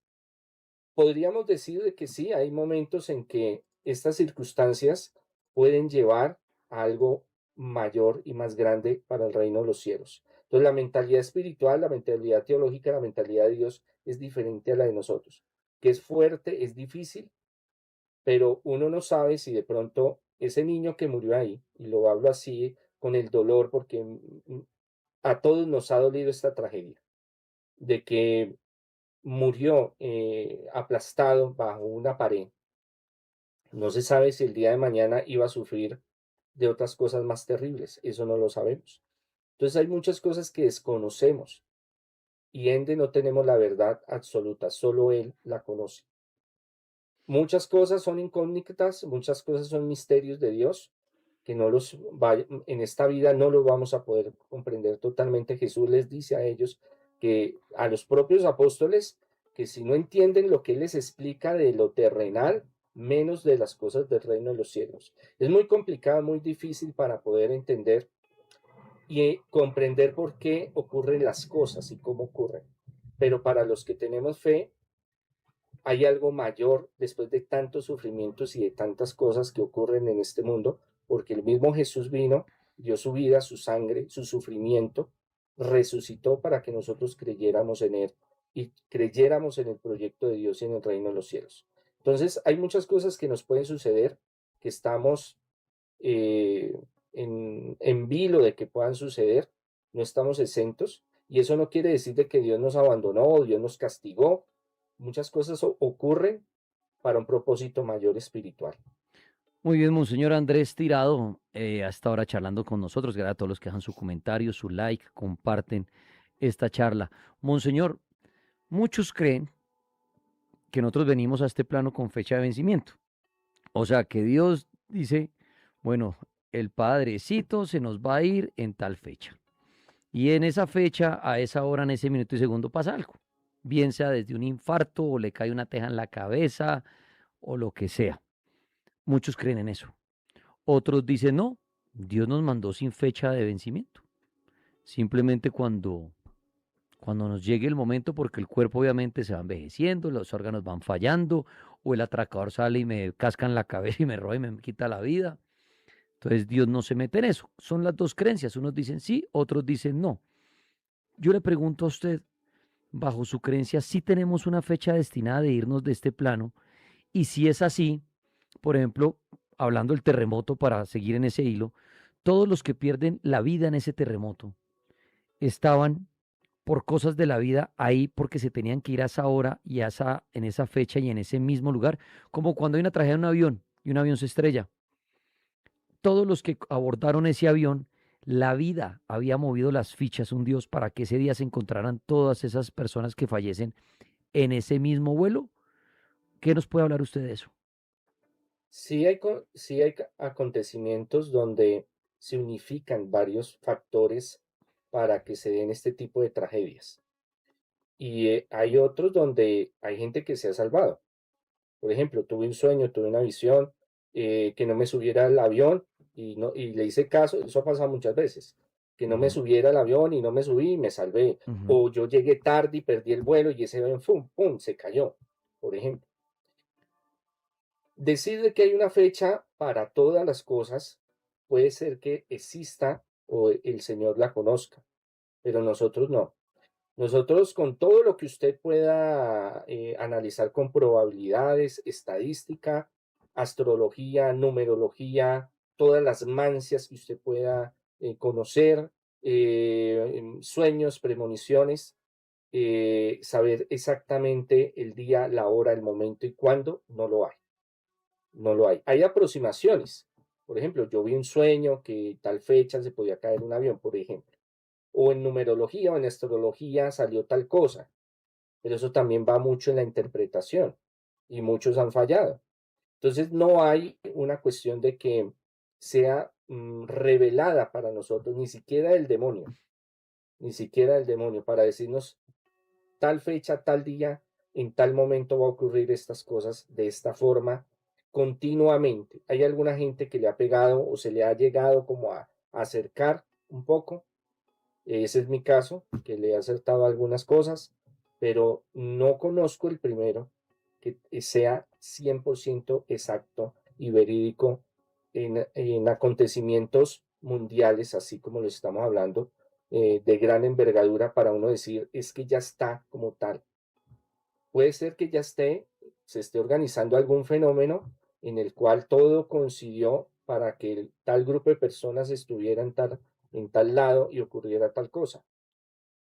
Speaker 2: podríamos decir de que sí, hay momentos en que estas circunstancias pueden llevar a algo mayor y más grande para el reino de los cielos. Entonces, la mentalidad espiritual, la mentalidad teológica, la mentalidad de Dios es diferente a la de nosotros, que es fuerte, es difícil, pero uno no sabe si de pronto ese niño que murió ahí, y lo hablo así con el dolor porque a todos nos ha dolido esta tragedia, de que murió aplastado bajo una pared. No se sabe si el día de mañana iba a sufrir de otras cosas más terribles, eso no lo sabemos. Entonces hay muchas cosas que desconocemos y ende no tenemos la verdad absoluta, solo Él la conoce. Muchas cosas son incógnitas, muchas cosas son misterios de Dios que en esta vida no los vamos a poder comprender totalmente. Jesús les dice a ellos que a los propios apóstoles que si no entienden lo que Él les explica de lo terrenal, menos de las cosas del reino de los cielos. Es muy complicado, muy difícil para poder entender y comprender por qué ocurren las cosas y cómo ocurren. Pero para los que tenemos fe, hay algo mayor después de tantos sufrimientos y de tantas cosas que ocurren en este mundo, porque el mismo Jesús vino, dio su vida, su sangre, su sufrimiento, resucitó para que nosotros creyéramos en Él y creyéramos en el proyecto de Dios y en el reino de los cielos. Entonces, hay muchas cosas que nos pueden suceder, que estamos eh, en vilo de que puedan suceder, no estamos exentos, y eso no quiere decir de que Dios nos abandonó, Dios nos castigó. Muchas cosas ocurren para un propósito mayor espiritual.
Speaker 1: Muy bien, Monseñor Andrés Tirado, hasta ahora charlando con nosotros. Gracias a todos los que dejan su comentario, su like, comparten esta charla. Monseñor, muchos creen que nosotros venimos a este plano con fecha de vencimiento. O sea, que Dios dice, bueno, el padrecito se nos va a ir en tal fecha. Y en esa fecha, a esa hora, en ese minuto y segundo pasa algo. Bien sea desde un infarto o le cae una teja en la cabeza o lo que sea. Muchos creen en eso. Otros dicen, no, Dios nos mandó sin fecha de vencimiento. Simplemente cuando nos llegue el momento, porque el cuerpo obviamente se va envejeciendo, los órganos van fallando, o el atracador sale y me casca en la cabeza y me roba y me quita la vida. Entonces Dios no se mete en eso. Son las dos creencias. Unos dicen sí, otros dicen no. Yo le pregunto a usted, bajo su creencia, si tenemos una fecha destinada de irnos de este plano, y si es así, por ejemplo, hablando del terremoto para seguir en ese hilo, todos los que pierden la vida en ese terremoto estaban por cosas de la vida ahí porque se tenían que ir a esa hora y en esa fecha y en ese mismo lugar, como cuando hay una tragedia en un avión y un avión se estrella. Todos los que abordaron ese avión, la vida había movido las fichas, un Dios, para que ese día se encontraran todas esas personas que fallecen en ese mismo vuelo. ¿Qué nos puede hablar usted de eso?
Speaker 2: Sí hay acontecimientos donde se unifican varios factores para que se den este tipo de tragedias. Y hay otros donde hay gente que se ha salvado. Por ejemplo, tuve un sueño, tuve una visión, que no me subiera al avión y le hice caso, eso ha pasado muchas veces, que no me
Speaker 1: Ujú,
Speaker 2: subiera al avión y no me subí y me salvé.
Speaker 1: ujú.
Speaker 2: O yo llegué tarde y perdí el vuelo y ese avión, ¡fum!, ¡pum!, se cayó, por ejemplo. Decir de que hay una fecha para todas las cosas puede ser que exista o el Señor la conozca, pero nosotros no. Nosotros con todo lo que usted pueda analizar con probabilidades, estadística, astrología, numerología, todas las mancias que usted pueda conocer, sueños, premoniciones, saber exactamente el día, la hora, el momento y cuándo, no lo hay. No lo hay. Hay aproximaciones. Por ejemplo, yo vi un sueño que tal fecha se podía caer un avión, por ejemplo. O en numerología o en astrología salió tal cosa. Pero eso también va mucho en la interpretación y muchos han fallado. Entonces no hay una cuestión de que sea revelada para nosotros, ni siquiera el demonio, ni siquiera el demonio, para decirnos tal fecha, tal día, en tal momento va a ocurrir estas cosas de esta forma continuamente. Hay alguna gente que le ha pegado o se le ha llegado como a acercar un poco. Ese es mi caso, que le he acertado algunas cosas, pero no conozco el primero que sea 100% exacto y verídico en acontecimientos mundiales, así como lo estamos hablando, de gran envergadura para uno decir, es que ya está como tal. Puede ser que ya se esté organizando algún fenómeno en el cual todo coincidió para que tal grupo de personas estuviera en tal lado y ocurriera tal cosa.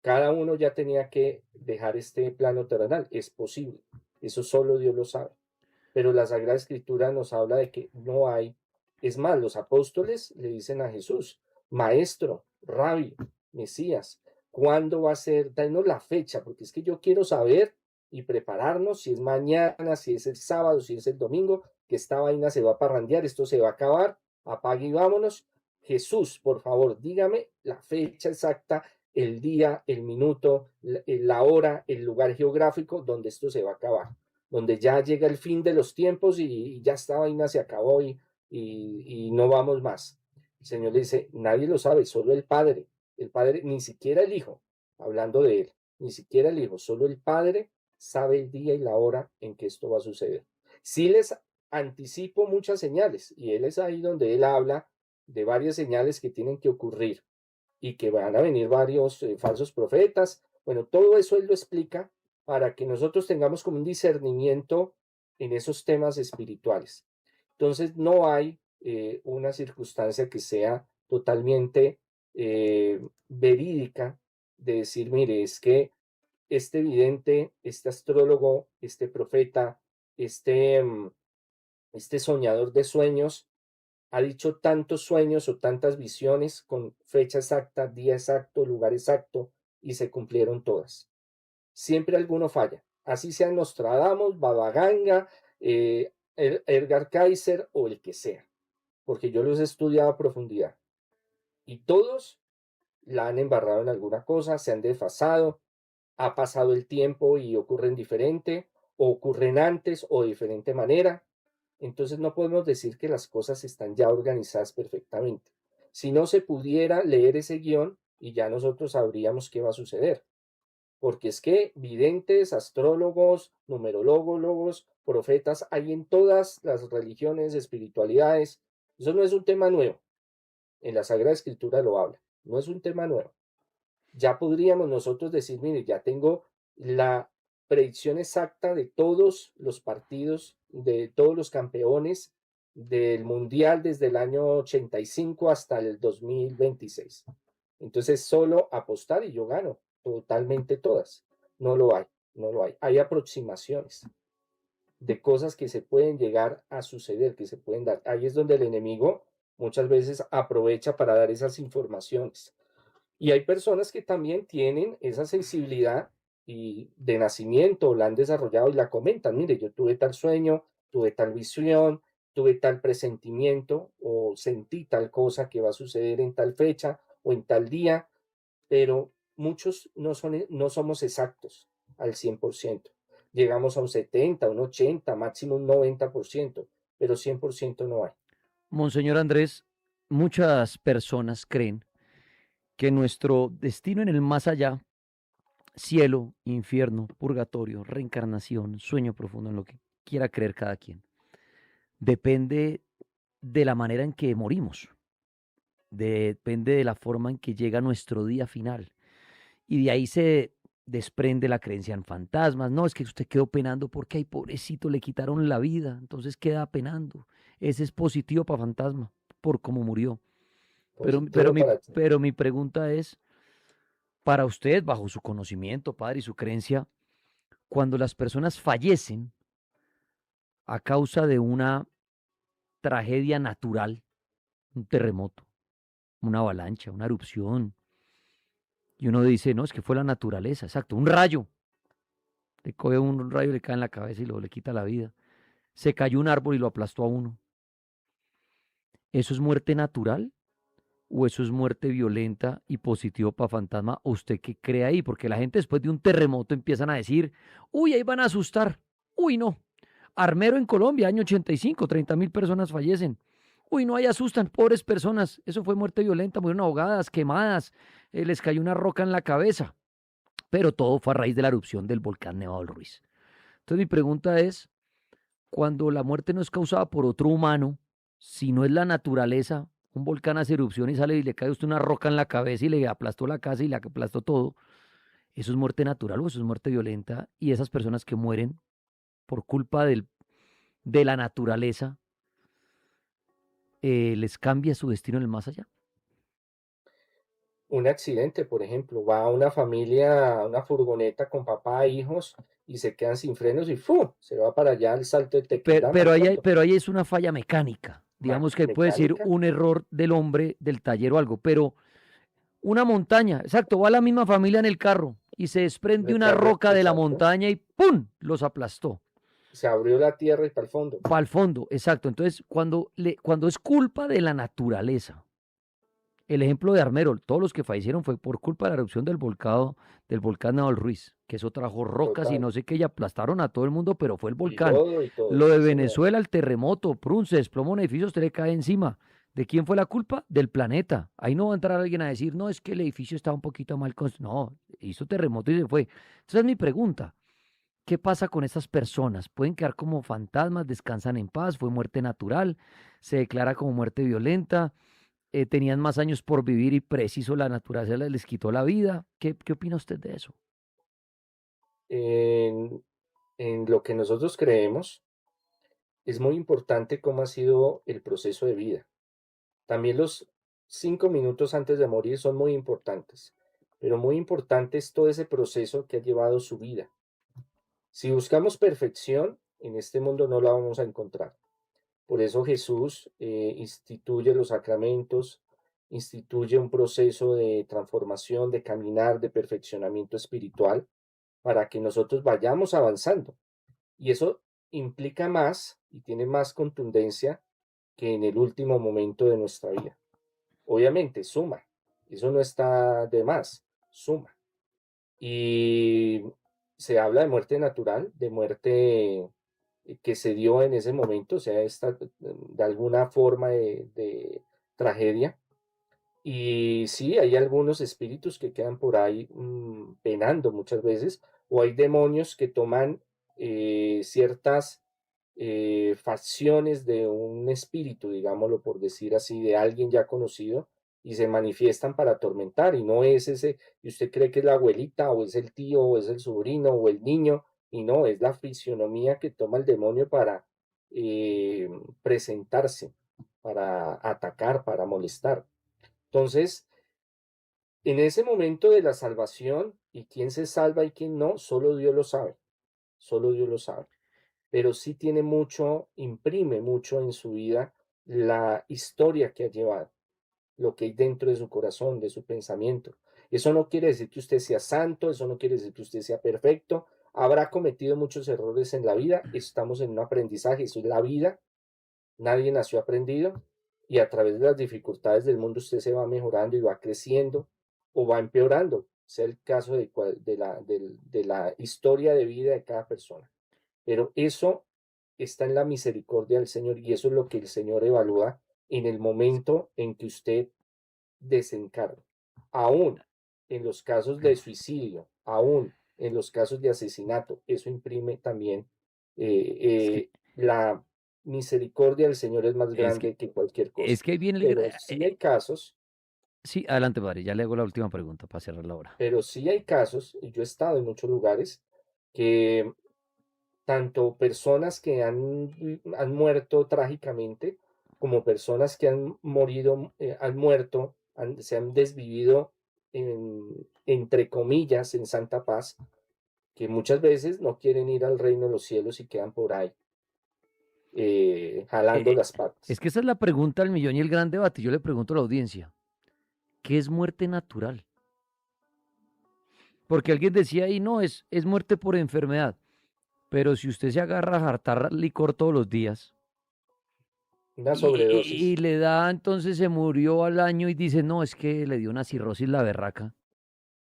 Speaker 2: Cada uno ya tenía que dejar este plano terrenal. Es posible. Eso solo Dios lo sabe. Pero la Sagrada Escritura nos habla de que no hay. Es más, los apóstoles le dicen a Jesús, Maestro, Rabí, Mesías, ¿cuándo va a ser? Danos la fecha, porque es que yo quiero saber y prepararnos si es mañana, si es el sábado, si es el domingo, que esta vaina se va a parrandear, esto se va a acabar, apague y vámonos. Jesús, por favor, dígame la fecha exacta, el día, el minuto, la hora, el lugar geográfico donde esto se va a acabar, donde ya llega el fin de los tiempos y ya esta vaina se acabó y no vamos más. El Señor le dice, nadie lo sabe, solo el Padre, ni siquiera el Hijo, hablando de Él, ni siquiera el Hijo, solo el Padre sabe el día y la hora en que esto va a suceder. Sí les anticipo muchas señales y Él es ahí donde Él habla de varias señales que tienen que ocurrir y que van a venir varios falsos profetas. Bueno, todo eso Él lo explica para que nosotros tengamos como un discernimiento en esos temas espirituales. Entonces, no hay una circunstancia que sea totalmente verídica de decir, mire, es que este vidente, este astrólogo, este profeta, este, este soñador de sueños, ha dicho tantos sueños o tantas visiones con fecha exacta, día exacto, lugar exacto, y se cumplieron todas. Siempre alguno falla. Así sean Nostradamus, Baba Ganga, Edgar Kaiser o el que sea, porque yo los he estudiado a profundidad. Y todos la han embarrado en alguna cosa, se han desfasado, ha pasado el tiempo y ocurren diferente, o ocurren antes o de diferente manera. Entonces no podemos decir que las cosas están ya organizadas perfectamente. Si no se pudiera leer ese guión y ya nosotros sabríamos qué va a suceder. Porque es que videntes, astrólogos, numerólogos, profetas hay en todas las religiones, espiritualidades. Eso no es un tema nuevo. En la Sagrada Escritura lo habla. No es un tema nuevo. Ya podríamos nosotros decir, mire, ya tengo la predicción exacta de todos los partidos, de todos los campeones del Mundial desde el año 85 hasta el 2026. Entonces, solo apostar y yo gano totalmente todas. No lo hay, no lo hay. Hay aproximaciones de cosas que se pueden llegar a suceder, que se pueden dar. Ahí es donde el enemigo muchas veces aprovecha para dar esas informaciones. Y hay personas que también tienen esa sensibilidad y de nacimiento, la han desarrollado y la comentan. Mire, yo tuve tal sueño, tuve tal visión, tuve tal presentimiento o sentí tal cosa que va a suceder en tal fecha o en tal día, pero muchos no somos exactos al 100%. Llegamos a un 70, un 80, máximo un 90%, pero 100% no hay.
Speaker 1: Monseñor Andrés, muchas personas creen que nuestro destino en el más allá, cielo, infierno, purgatorio, reencarnación, sueño profundo, en lo que quiera creer cada quien, depende de la manera en que morimos, depende de la forma en que llega nuestro día final. Y de ahí se desprende la creencia en fantasmas. No, es que usted quedó penando porque, ay, pobrecito, le quitaron la vida, entonces queda penando. Ese es positivo para fantasma, por cómo murió. Pero, pero,
Speaker 2: Positivo
Speaker 1: mi,
Speaker 2: para ti.
Speaker 1: pero mi pregunta es, para usted, bajo su conocimiento, padre, y su creencia, cuando las personas fallecen a causa de una tragedia natural, un terremoto, una avalancha, una erupción, y uno dice, no, es que fue la naturaleza, exacto, un rayo, le coge un rayo, le cae en la cabeza y le quita la vida. Se cayó un árbol y lo aplastó a uno. ¿Eso es muerte natural o eso es muerte violenta y positivo para fantasma? ¿O usted qué cree ahí? Porque la gente después de un terremoto empiezan a decir, uy, ahí van a asustar. Uy, no. Armero en Colombia, año 85, 30.000 personas fallecen. Uy, no, ahí asustan, pobres personas. Eso fue muerte violenta, murieron ahogadas, quemadas, les cayó una roca en la cabeza. Pero todo fue a raíz de la erupción del volcán Nevado del Ruiz. Entonces mi pregunta es, cuando la muerte no es causada por otro humano, si no es la naturaleza, un volcán hace erupción y sale y le cae a usted una roca en la cabeza y le aplastó la casa y le aplastó todo, ¿eso es muerte natural o eso es muerte violenta? Y esas personas que mueren por culpa de la naturaleza, ¿les cambia su destino en el más allá?
Speaker 2: Un accidente, por ejemplo, va una familia, una furgoneta con papá e hijos y se quedan sin frenos y ¡fu! Se va para allá el salto de
Speaker 1: Pero,
Speaker 2: Tequendama
Speaker 1: pero,
Speaker 2: y
Speaker 1: ahí,
Speaker 2: pronto.
Speaker 1: pero ahí es una falla mecánica. Digamos que puede ser
Speaker 2: Mecánica,
Speaker 1: un error del hombre, del taller o algo, pero una montaña, exacto, va la misma familia en el carro y se desprende una
Speaker 2: detrás de,
Speaker 1: roca de la
Speaker 2: exacto,
Speaker 1: montaña y ¡pum! Los aplastó.
Speaker 2: se abrió la tierra y para el fondo.
Speaker 1: Para el fondo, exacto. Entonces, cuando es culpa de la naturaleza, el ejemplo de Armero, todos los que fallecieron fue por culpa de la erupción del volcán Naval Ruiz, que eso trajo rocas y
Speaker 2: Total.
Speaker 1: no sé qué, y aplastaron a todo el mundo, pero fue el volcán.
Speaker 2: Y todo,
Speaker 1: Lo de
Speaker 2: sí, señor.
Speaker 1: Venezuela, el terremoto, prun, se desplomó un edificio, usted le cae encima. ¿De quién fue la culpa? Del planeta. Ahí no va a entrar alguien a decir, no, es que el edificio está un poquito mal construido. No, hizo terremoto y se fue. Entonces, mi pregunta. ¿Qué pasa con estas personas? ¿Pueden quedar como fantasmas? ¿Descansan en paz? ¿Fue muerte natural? ¿Se declara como muerte violenta? ¿Tenían más años por vivir y preciso la naturaleza les quitó la vida? ¿Qué opina usted de eso?
Speaker 2: En, en lo que nosotros creemos, es muy importante cómo ha sido el proceso de vida. También los 5 minutos antes de morir son muy importantes, pero muy importante es todo ese proceso que ha llevado su vida. Si buscamos perfección, en este mundo no la vamos a encontrar. Por eso Jesús instituye los sacramentos, instituye un proceso de transformación, de caminar, de perfeccionamiento espiritual, para que nosotros vayamos avanzando. Y eso implica más y tiene más contundencia que en el último momento de nuestra vida. Obviamente, suma. Eso no está de más, suma. Y se habla de muerte natural, de muerte que se dio en ese momento, o sea, de alguna forma de tragedia. Y sí, hay algunos espíritus que quedan por ahí penando muchas veces, o hay demonios que toman ciertas facciones de un espíritu, digámoslo por decir así, de alguien ya conocido, y se manifiestan para atormentar, y no es ese, y usted cree que es la abuelita, o es el tío, o es el sobrino, o el niño, y no, es la fisionomía que toma el demonio para eh, presentarse, para atacar, para molestar. Entonces, en ese momento de la salvación, y quién se salva y quién no, solo Dios lo sabe, solo Dios lo sabe. Pero sí tiene mucho, imprime mucho en su vida la historia que ha llevado, lo que hay dentro de su corazón, de su pensamiento. Eso no quiere decir que usted sea santo, eso no quiere decir que usted sea perfecto. Habrá cometido muchos errores en la vida, estamos en un aprendizaje, eso es la vida, nadie nació aprendido y a través de las dificultades del mundo usted se va mejorando y va creciendo o va empeorando, sea el caso de la historia de vida de cada persona. Pero eso está en la misericordia del Señor y eso es lo que el Señor evalúa en el momento en que usted desencarna. Aún en los casos de suicidio, aún en los casos de asesinato, eso imprime también
Speaker 1: Es que,
Speaker 2: la misericordia del Señor es más
Speaker 1: es que,
Speaker 2: grande que cualquier cosa.
Speaker 1: es que ahí viene
Speaker 2: Pero sí hay casos,
Speaker 1: sí, adelante, padre, ya le hago la última pregunta para cerrar la hora.
Speaker 2: pero sí hay casos, y yo he estado en muchos lugares, que tanto personas que han muerto trágicamente, como personas que han morido, han muerto, se han desvivido, entre comillas, en santa paz, que muchas veces no quieren ir al reino de los cielos y quedan por ahí,
Speaker 1: Eh,
Speaker 2: jalando
Speaker 1: eh,
Speaker 2: las
Speaker 1: es
Speaker 2: patas.
Speaker 1: que esa es la pregunta del millón y el gran debate. Yo le pregunto a la audiencia, ¿qué es muerte natural? Porque alguien decía ahí, no, es muerte por enfermedad. Pero si usted se agarra a hartar licor todos los días
Speaker 2: Una
Speaker 1: y
Speaker 2: sobredosis,
Speaker 1: le da, entonces se murió al año y dice, no, es que le dio una cirrosis la berraca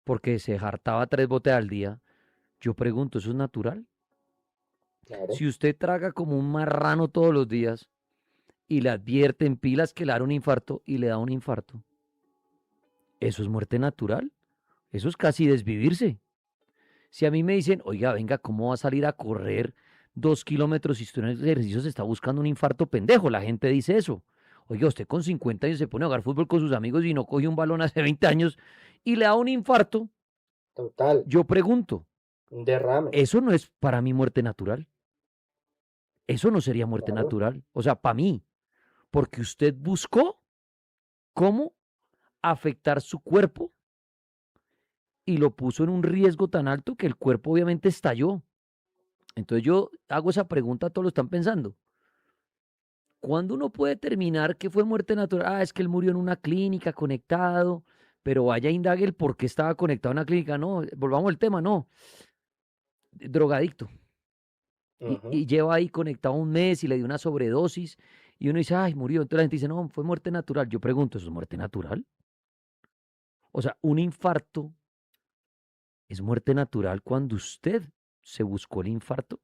Speaker 1: porque se hartaba 3 botellas al día. Yo pregunto, ¿eso es natural?
Speaker 2: claro,
Speaker 1: Si usted traga como un marrano todos los días y le advierten pilas que le da un infarto y le da un infarto, ¿eso es muerte natural? Eso es casi desvivirse. Si a mí me dicen, oiga, venga, ¿cómo va a salir a correr 2 kilómetros si usted en el ejercicio se está buscando un infarto pendejo? La gente dice eso. Oiga, usted con 50 años se pone a jugar fútbol con sus amigos y no coge un balón hace 20 años y le da un infarto.
Speaker 2: total,
Speaker 1: Yo pregunto,
Speaker 2: un derrame,
Speaker 1: ¿eso no es para mí muerte natural? Eso no sería muerte
Speaker 2: claro,
Speaker 1: natural. O sea, para mí, porque usted buscó cómo afectar su cuerpo y lo puso en un riesgo tan alto que el cuerpo obviamente estalló. Entonces yo hago esa pregunta, todos lo están pensando. ¿Cuándo uno puede determinar que fue muerte natural? Ah, es que él murió en una clínica conectado, pero vaya, indague el por qué estaba conectado a una clínica. No, volvamos al tema, no. Drogadicto.
Speaker 2: ujú,
Speaker 1: Y lleva ahí conectado un mes y le dio una sobredosis y uno dice, ay, murió. Entonces la gente dice, no, fue muerte natural. Yo pregunto, ¿eso es muerte natural? O sea, un infarto es muerte natural cuando usted se buscó el infarto.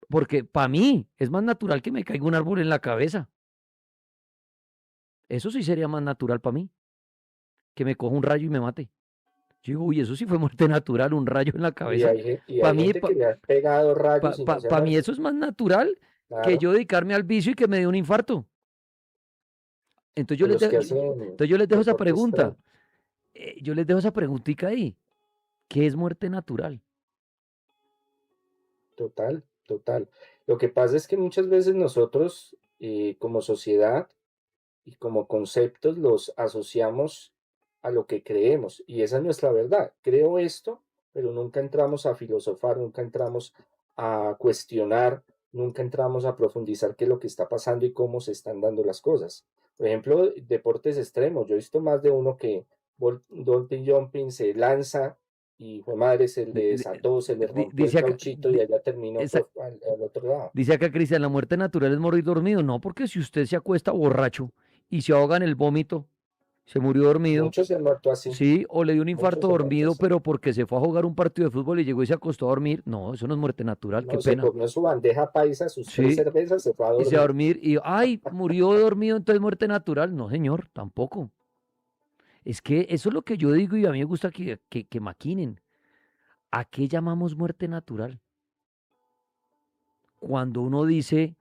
Speaker 1: Porque para mí es más natural que me caiga un árbol en la cabeza. Eso sí sería más natural para mí, que me coja un rayo y me mate. Yo digo, uy, eso sí fue muerte natural, un rayo en la cabeza.
Speaker 2: y
Speaker 1: Para
Speaker 2: hay
Speaker 1: mí,
Speaker 2: gente que le ha pegado rayos y no se ha
Speaker 1: mí
Speaker 2: muerto,
Speaker 1: eso es más natural que
Speaker 2: claro,
Speaker 1: yo dedicarme al vicio y que me dé un infarto. Entonces
Speaker 2: o los que hacen
Speaker 1: entonces yo les dejo esa
Speaker 2: deporte
Speaker 1: pregunta.
Speaker 2: extremo.
Speaker 1: Yo les dejo esa preguntita ahí. ¿Qué es muerte natural?
Speaker 2: Total, total. Lo que pasa es que muchas veces nosotros, como sociedad, y como conceptos los asociamos a lo que creemos. Y esa es nuestra verdad. Creo esto, pero nunca entramos a filosofar, nunca entramos a cuestionar, nunca entramos a profundizar qué es lo que está pasando y cómo se están dando las cosas. Por ejemplo, deportes extremos. Yo he visto más de uno que Dolphin Jumping se lanza y fue madre, se le
Speaker 1: Di-
Speaker 2: desató, se le rompió el
Speaker 1: Dice acá,
Speaker 2: cauchito y allá terminó al otro lado.
Speaker 1: dice acá Cristian, la muerte natural es morir dormido. No, porque si usted se acuesta borracho y se ahoga en el vómito, se murió dormido.
Speaker 2: Muchos se han muerto así,
Speaker 1: Sí, o le dio un
Speaker 2: muchos
Speaker 1: infarto
Speaker 2: se han muerto
Speaker 1: dormido,
Speaker 2: así.
Speaker 1: pero porque se fue a jugar un partido de fútbol y llegó y se acostó a dormir. No, eso no es muerte natural, qué
Speaker 2: No, se
Speaker 1: pena.
Speaker 2: comió su bandeja paisa, sus tres
Speaker 1: Sí,
Speaker 2: cervezas, se fue a
Speaker 1: y se va a
Speaker 2: dormir.
Speaker 1: dormir y, ay, murió dormido, entonces muerte natural. No, señor, tampoco. Es que eso es lo que yo digo y a mí me gusta que maquinen. ¿A qué llamamos muerte natural? Cuando uno dice,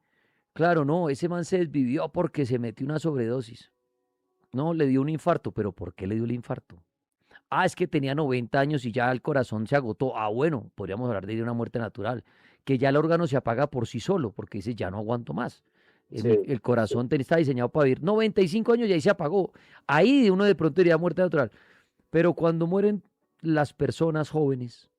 Speaker 1: claro, no, ese man se desvivió porque se metió una sobredosis. No, le dio un infarto, pero ¿por qué le dio el infarto? Ah, es que tenía 90 años y ya el corazón se agotó. Ah, bueno, podríamos hablar de una muerte natural, que ya el órgano se apaga por sí solo, porque dice, ya no aguanto más.
Speaker 2: Sí,
Speaker 1: El
Speaker 2: sí,
Speaker 1: corazón está diseñado para vivir 95 años y ahí se apagó. Ahí uno de pronto diría muerte natural. Pero cuando mueren las personas jóvenes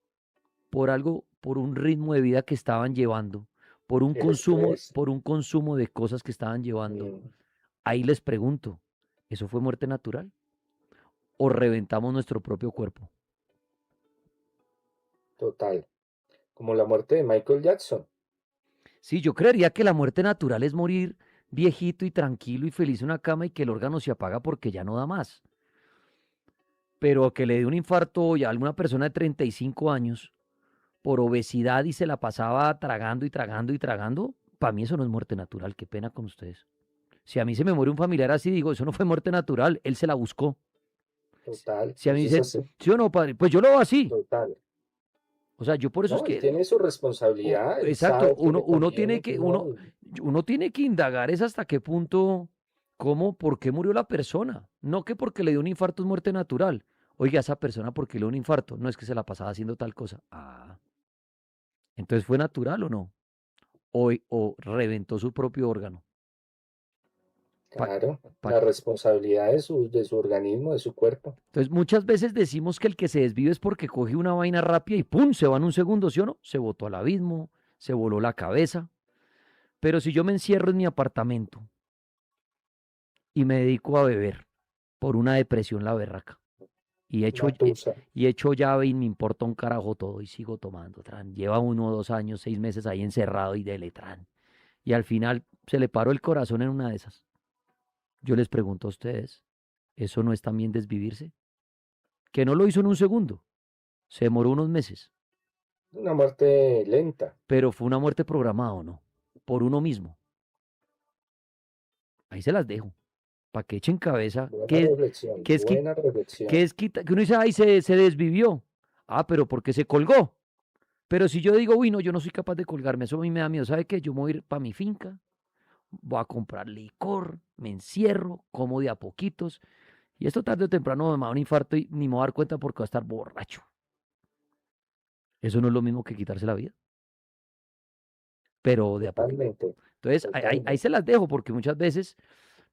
Speaker 1: por algo, por un ritmo de vida que estaban llevando,
Speaker 2: el estrés.
Speaker 1: por un consumo de cosas que estaban llevando,
Speaker 2: mm,
Speaker 1: ahí les pregunto, ¿eso fue muerte natural? ¿O reventamos nuestro propio cuerpo?
Speaker 2: Total. Como la muerte de Michael Jackson.
Speaker 1: Sí, yo creería que la muerte natural es morir viejito y tranquilo y feliz en una cama y que el órgano se apaga porque ya no da más. Pero que le dé un infarto a alguna persona de 35 años por obesidad y se la pasaba tragando y tragando y tragando, para mí eso no es muerte natural, qué pena con ustedes. Si a mí se me muere un familiar así, digo, eso no fue muerte natural, él se la buscó.
Speaker 2: Total.
Speaker 1: Si a mí
Speaker 2: Eso es
Speaker 1: dicen,
Speaker 2: así.
Speaker 1: ¿sí o no, padre? Pues yo lo hago así.
Speaker 2: Total.
Speaker 1: O sea, yo por eso es
Speaker 2: No, él
Speaker 1: que,
Speaker 2: tiene su responsabilidad, él
Speaker 1: exacto,
Speaker 2: sabe qué le conviene, qué no.
Speaker 1: uno tiene que indagar es hasta qué punto, cómo, por qué murió la persona. No que porque le dio un infarto es muerte natural. Oiga, esa persona porque le dio un infarto, no es que se la pasaba haciendo tal cosa. Ah, entonces fue natural o no. O reventó su propio órgano. Pa-
Speaker 2: Claro,
Speaker 1: pa-
Speaker 2: la responsabilidad de su organismo, de su cuerpo.
Speaker 1: Entonces muchas veces decimos que el que se desvive es porque coge una vaina rápida y ¡pum! Se va en un segundo, ¿sí o no? Se botó al abismo, se voló la cabeza. Pero si yo me encierro en mi apartamento y me dedico a beber por una depresión la berraca
Speaker 2: Una tusa.
Speaker 1: y echo llave y me importa un carajo todo y sigo tomando, tran. Lleva 1 o 2 años, 6 meses ahí encerrado y dele, tran. Y al final se le paró el corazón en una de esas. Yo les pregunto a ustedes, ¿eso no es también desvivirse? Que no lo hizo en un segundo, se demoró unos meses,
Speaker 2: Una muerte lenta.
Speaker 1: pero fue una muerte programada o no, por uno mismo. Ahí se las dejo, para que echen cabeza,
Speaker 2: Buena reflexión,
Speaker 1: que es,
Speaker 2: buena
Speaker 1: que
Speaker 2: reflexión.
Speaker 1: es que uno dice, ay, se desvivió. Ah, pero porque se colgó. Pero si yo digo, uy, no, yo no soy capaz de colgarme, eso a mí me da miedo. ¿Sabe qué? Yo me voy a ir para mi finca, voy a comprar licor, me encierro, como de a poquitos. Y esto tarde o temprano me va a dar un infarto y ni me voy a dar cuenta porque voy a estar borracho. Eso no es lo mismo que quitarse la vida, pero de a poquito.
Speaker 2: Totalmente,
Speaker 1: Entonces, ahí se
Speaker 2: totalmente.
Speaker 1: las dejo porque muchas veces,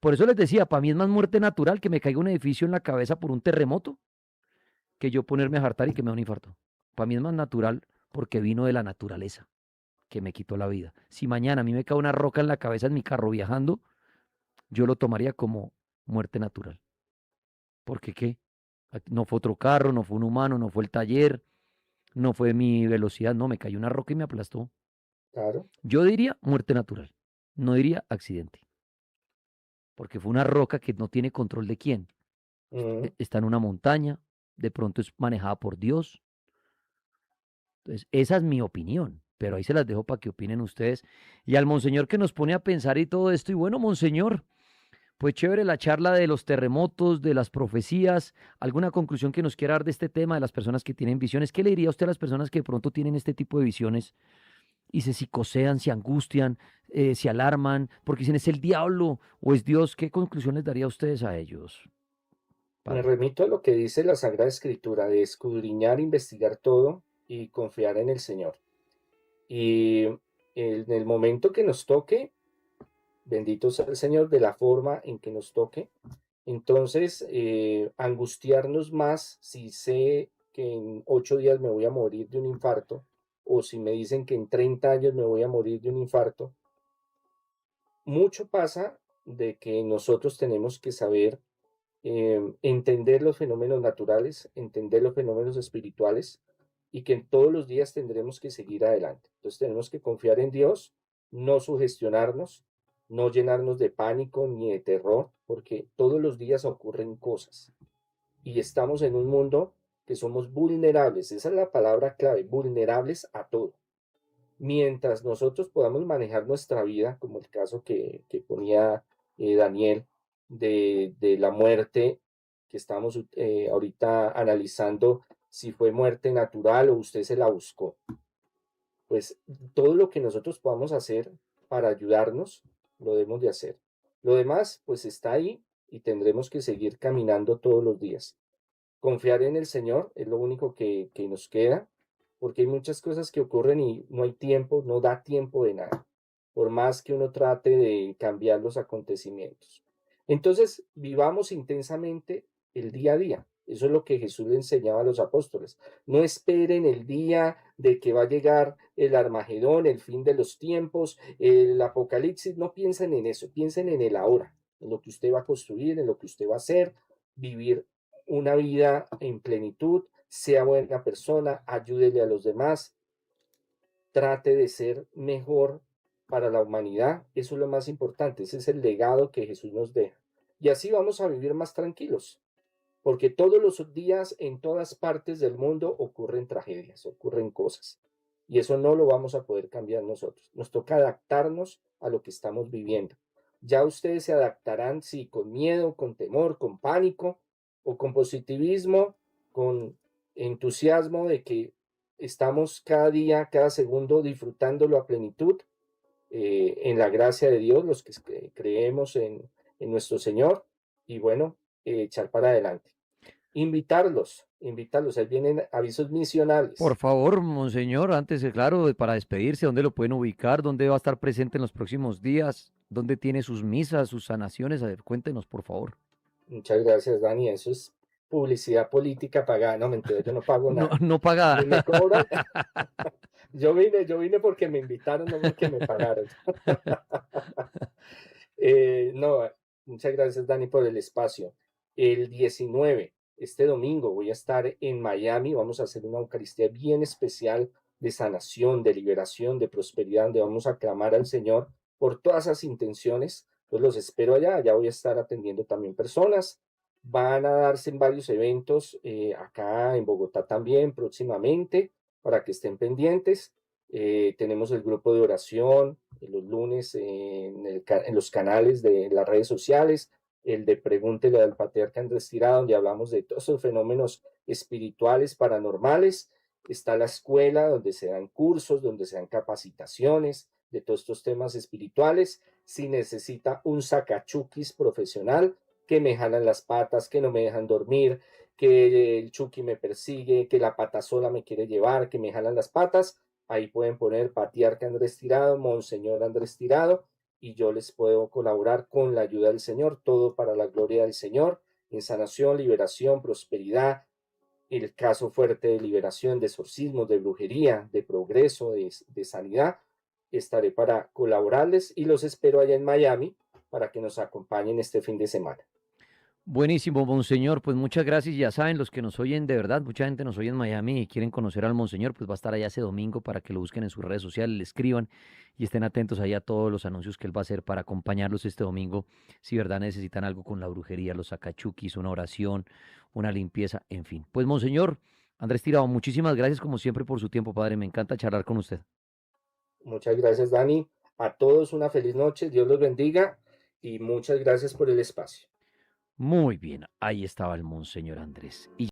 Speaker 1: por eso les decía, para mí es más muerte natural que me caiga un edificio en la cabeza por un terremoto que yo ponerme a jartar y que me da un infarto. Para mí es más natural porque vino de la naturaleza que me quitó la vida. Si mañana a mí me cae una roca en la cabeza en mi carro viajando, yo lo tomaría como muerte natural. Porque qué? No fue otro carro, no fue un humano, no fue el taller, no fue mi velocidad, no, me cayó una roca y me aplastó.
Speaker 2: Claro.
Speaker 1: Yo diría muerte natural, no diría accidente, porque fue una roca que no tiene control de quién.
Speaker 2: Mm,
Speaker 1: Está en una montaña, de pronto es manejada por Dios. Entonces, esa es mi opinión, pero ahí se las dejo para que opinen ustedes. Y al monseñor que nos pone a pensar y todo esto, y bueno, monseñor, pues chévere la charla de los terremotos, de las profecías, alguna conclusión que nos quiera dar de este tema de las personas que tienen visiones. ¿Qué le diría usted a las personas que de pronto tienen este tipo de visiones y se psicosean, se angustian, se alarman, porque dicen es el diablo o es Dios? ¿Qué conclusión les daría a ustedes a ellos,
Speaker 2: Me
Speaker 1: padre?
Speaker 2: remito a lo que dice la Sagrada Escritura, de escudriñar, investigar todo y confiar en el Señor. Y en el momento que nos toque, bendito sea el Señor, de la forma en que nos toque. Entonces, angustiarnos más si sé que en 8 días me voy a morir de un infarto, o si me dicen que en 30 años me voy a morir de un infarto. Mucho pasa de que nosotros tenemos que saber entender los fenómenos naturales, entender los fenómenos espirituales, y que todos los días tendremos que seguir adelante. Entonces tenemos que confiar en Dios, no sugestionarnos, no llenarnos de pánico ni de terror, porque todos los días ocurren cosas y estamos en un mundo que somos vulnerables. Esa es la palabra clave, vulnerables a todo. Mientras nosotros podamos manejar nuestra vida, como el caso que ponía Daniel, de la muerte, que estamos ahorita analizando si fue muerte natural o usted se la buscó. Pues todo lo que nosotros podamos hacer para ayudarnos, lo debemos de hacer. Lo demás, pues está ahí y tendremos que seguir caminando todos los días. Confiar en el Señor es lo único que nos queda, porque hay muchas cosas que ocurren y no hay tiempo, no da tiempo de nada, por más que uno trate de cambiar los acontecimientos. Entonces, vivamos intensamente el día a día. Eso es lo que Jesús le enseñaba a los apóstoles. No esperen el día de que va a llegar el Armagedón, el fin de los tiempos, el Apocalipsis. No piensen en eso, piensen en el ahora, en lo que usted va a construir, en lo que usted va a hacer, vivir una vida en plenitud, sea buena persona, ayúdele a los demás, trate de ser mejor para la humanidad. Eso es lo más importante, ese es el legado que Jesús nos deja. Y así vamos a vivir más tranquilos, porque todos los días en todas partes del mundo ocurren tragedias, ocurren cosas. Y eso no lo vamos a poder cambiar nosotros. Nos toca adaptarnos a lo que estamos viviendo. Ya ustedes se adaptarán, sí, con miedo, con temor, con pánico, o con positivismo, con entusiasmo de que estamos cada día, cada segundo disfrutándolo a plenitud, en la gracia de Dios, los que creemos en nuestro Señor, y bueno, echar para adelante. Invitarlos, ahí vienen avisos
Speaker 1: Por
Speaker 2: misionales.
Speaker 1: favor, monseñor, antes, claro, para despedirse, ¿dónde lo pueden ubicar? ¿Dónde va a estar presente en los próximos días? ¿Dónde tiene sus misas, sus sanaciones? A ver, cuéntenos, por favor.
Speaker 2: Muchas gracias, Dani. Eso es publicidad política pagada. No, mentira, yo no pago
Speaker 1: No,
Speaker 2: nada.
Speaker 1: no
Speaker 2: Ni
Speaker 1: pagada.
Speaker 2: me cobran. Yo vine porque me invitaron, no porque me pagaron. No, muchas gracias, Dani, por el espacio. El 19, este domingo, voy a estar en Miami. Vamos a hacer una Eucaristía bien especial de sanación, de liberación, de prosperidad, donde vamos a clamar al Señor por todas esas intenciones. Pues los espero allá. Allá voy a estar atendiendo también personas. Van a darse en varios eventos acá en Bogotá también próximamente, para que estén pendientes. Tenemos el grupo de oración los lunes en los canales de las redes sociales, el de Pregúntele al Patriarca Andrés Tirado, donde hablamos de todos esos fenómenos espirituales, paranormales. Está la escuela, donde se dan cursos, donde se dan capacitaciones de todos estos temas espirituales. Si necesita un sacachuquis profesional, que me jalan las patas, que no me dejan dormir, que el chuki me persigue, que la pata sola me quiere llevar, que me jalan las patas, ahí pueden poner Patriarca Andrés Tirado, Monseñor Andrés Tirado, y yo les puedo colaborar con la ayuda del Señor, todo para la gloria del Señor, en sanación, liberación, prosperidad, el caso fuerte de liberación, de exorcismos, de brujería, de progreso, de sanidad. Estaré para colaborarles y los espero allá en Miami para que nos acompañen este fin de semana.
Speaker 1: Buenísimo, monseñor. Pues muchas gracias. Ya saben, los que nos oyen de verdad, mucha gente nos oye en Miami y quieren conocer al monseñor, pues va a estar allá ese domingo para que lo busquen en sus redes sociales, le escriban y estén atentos allá a todos los anuncios que él va a hacer para acompañarlos este domingo. Si verdad necesitan algo con la brujería, los sacachuquis, una oración, una limpieza, en fin. Pues monseñor Andrés Tirado, muchísimas gracias como siempre por su tiempo, padre. Me encanta charlar con usted.
Speaker 2: Muchas gracias, Dani. A todos una feliz noche, Dios los bendiga y muchas gracias por el espacio.
Speaker 1: Muy bien, ahí estaba el monseñor Andrés. Y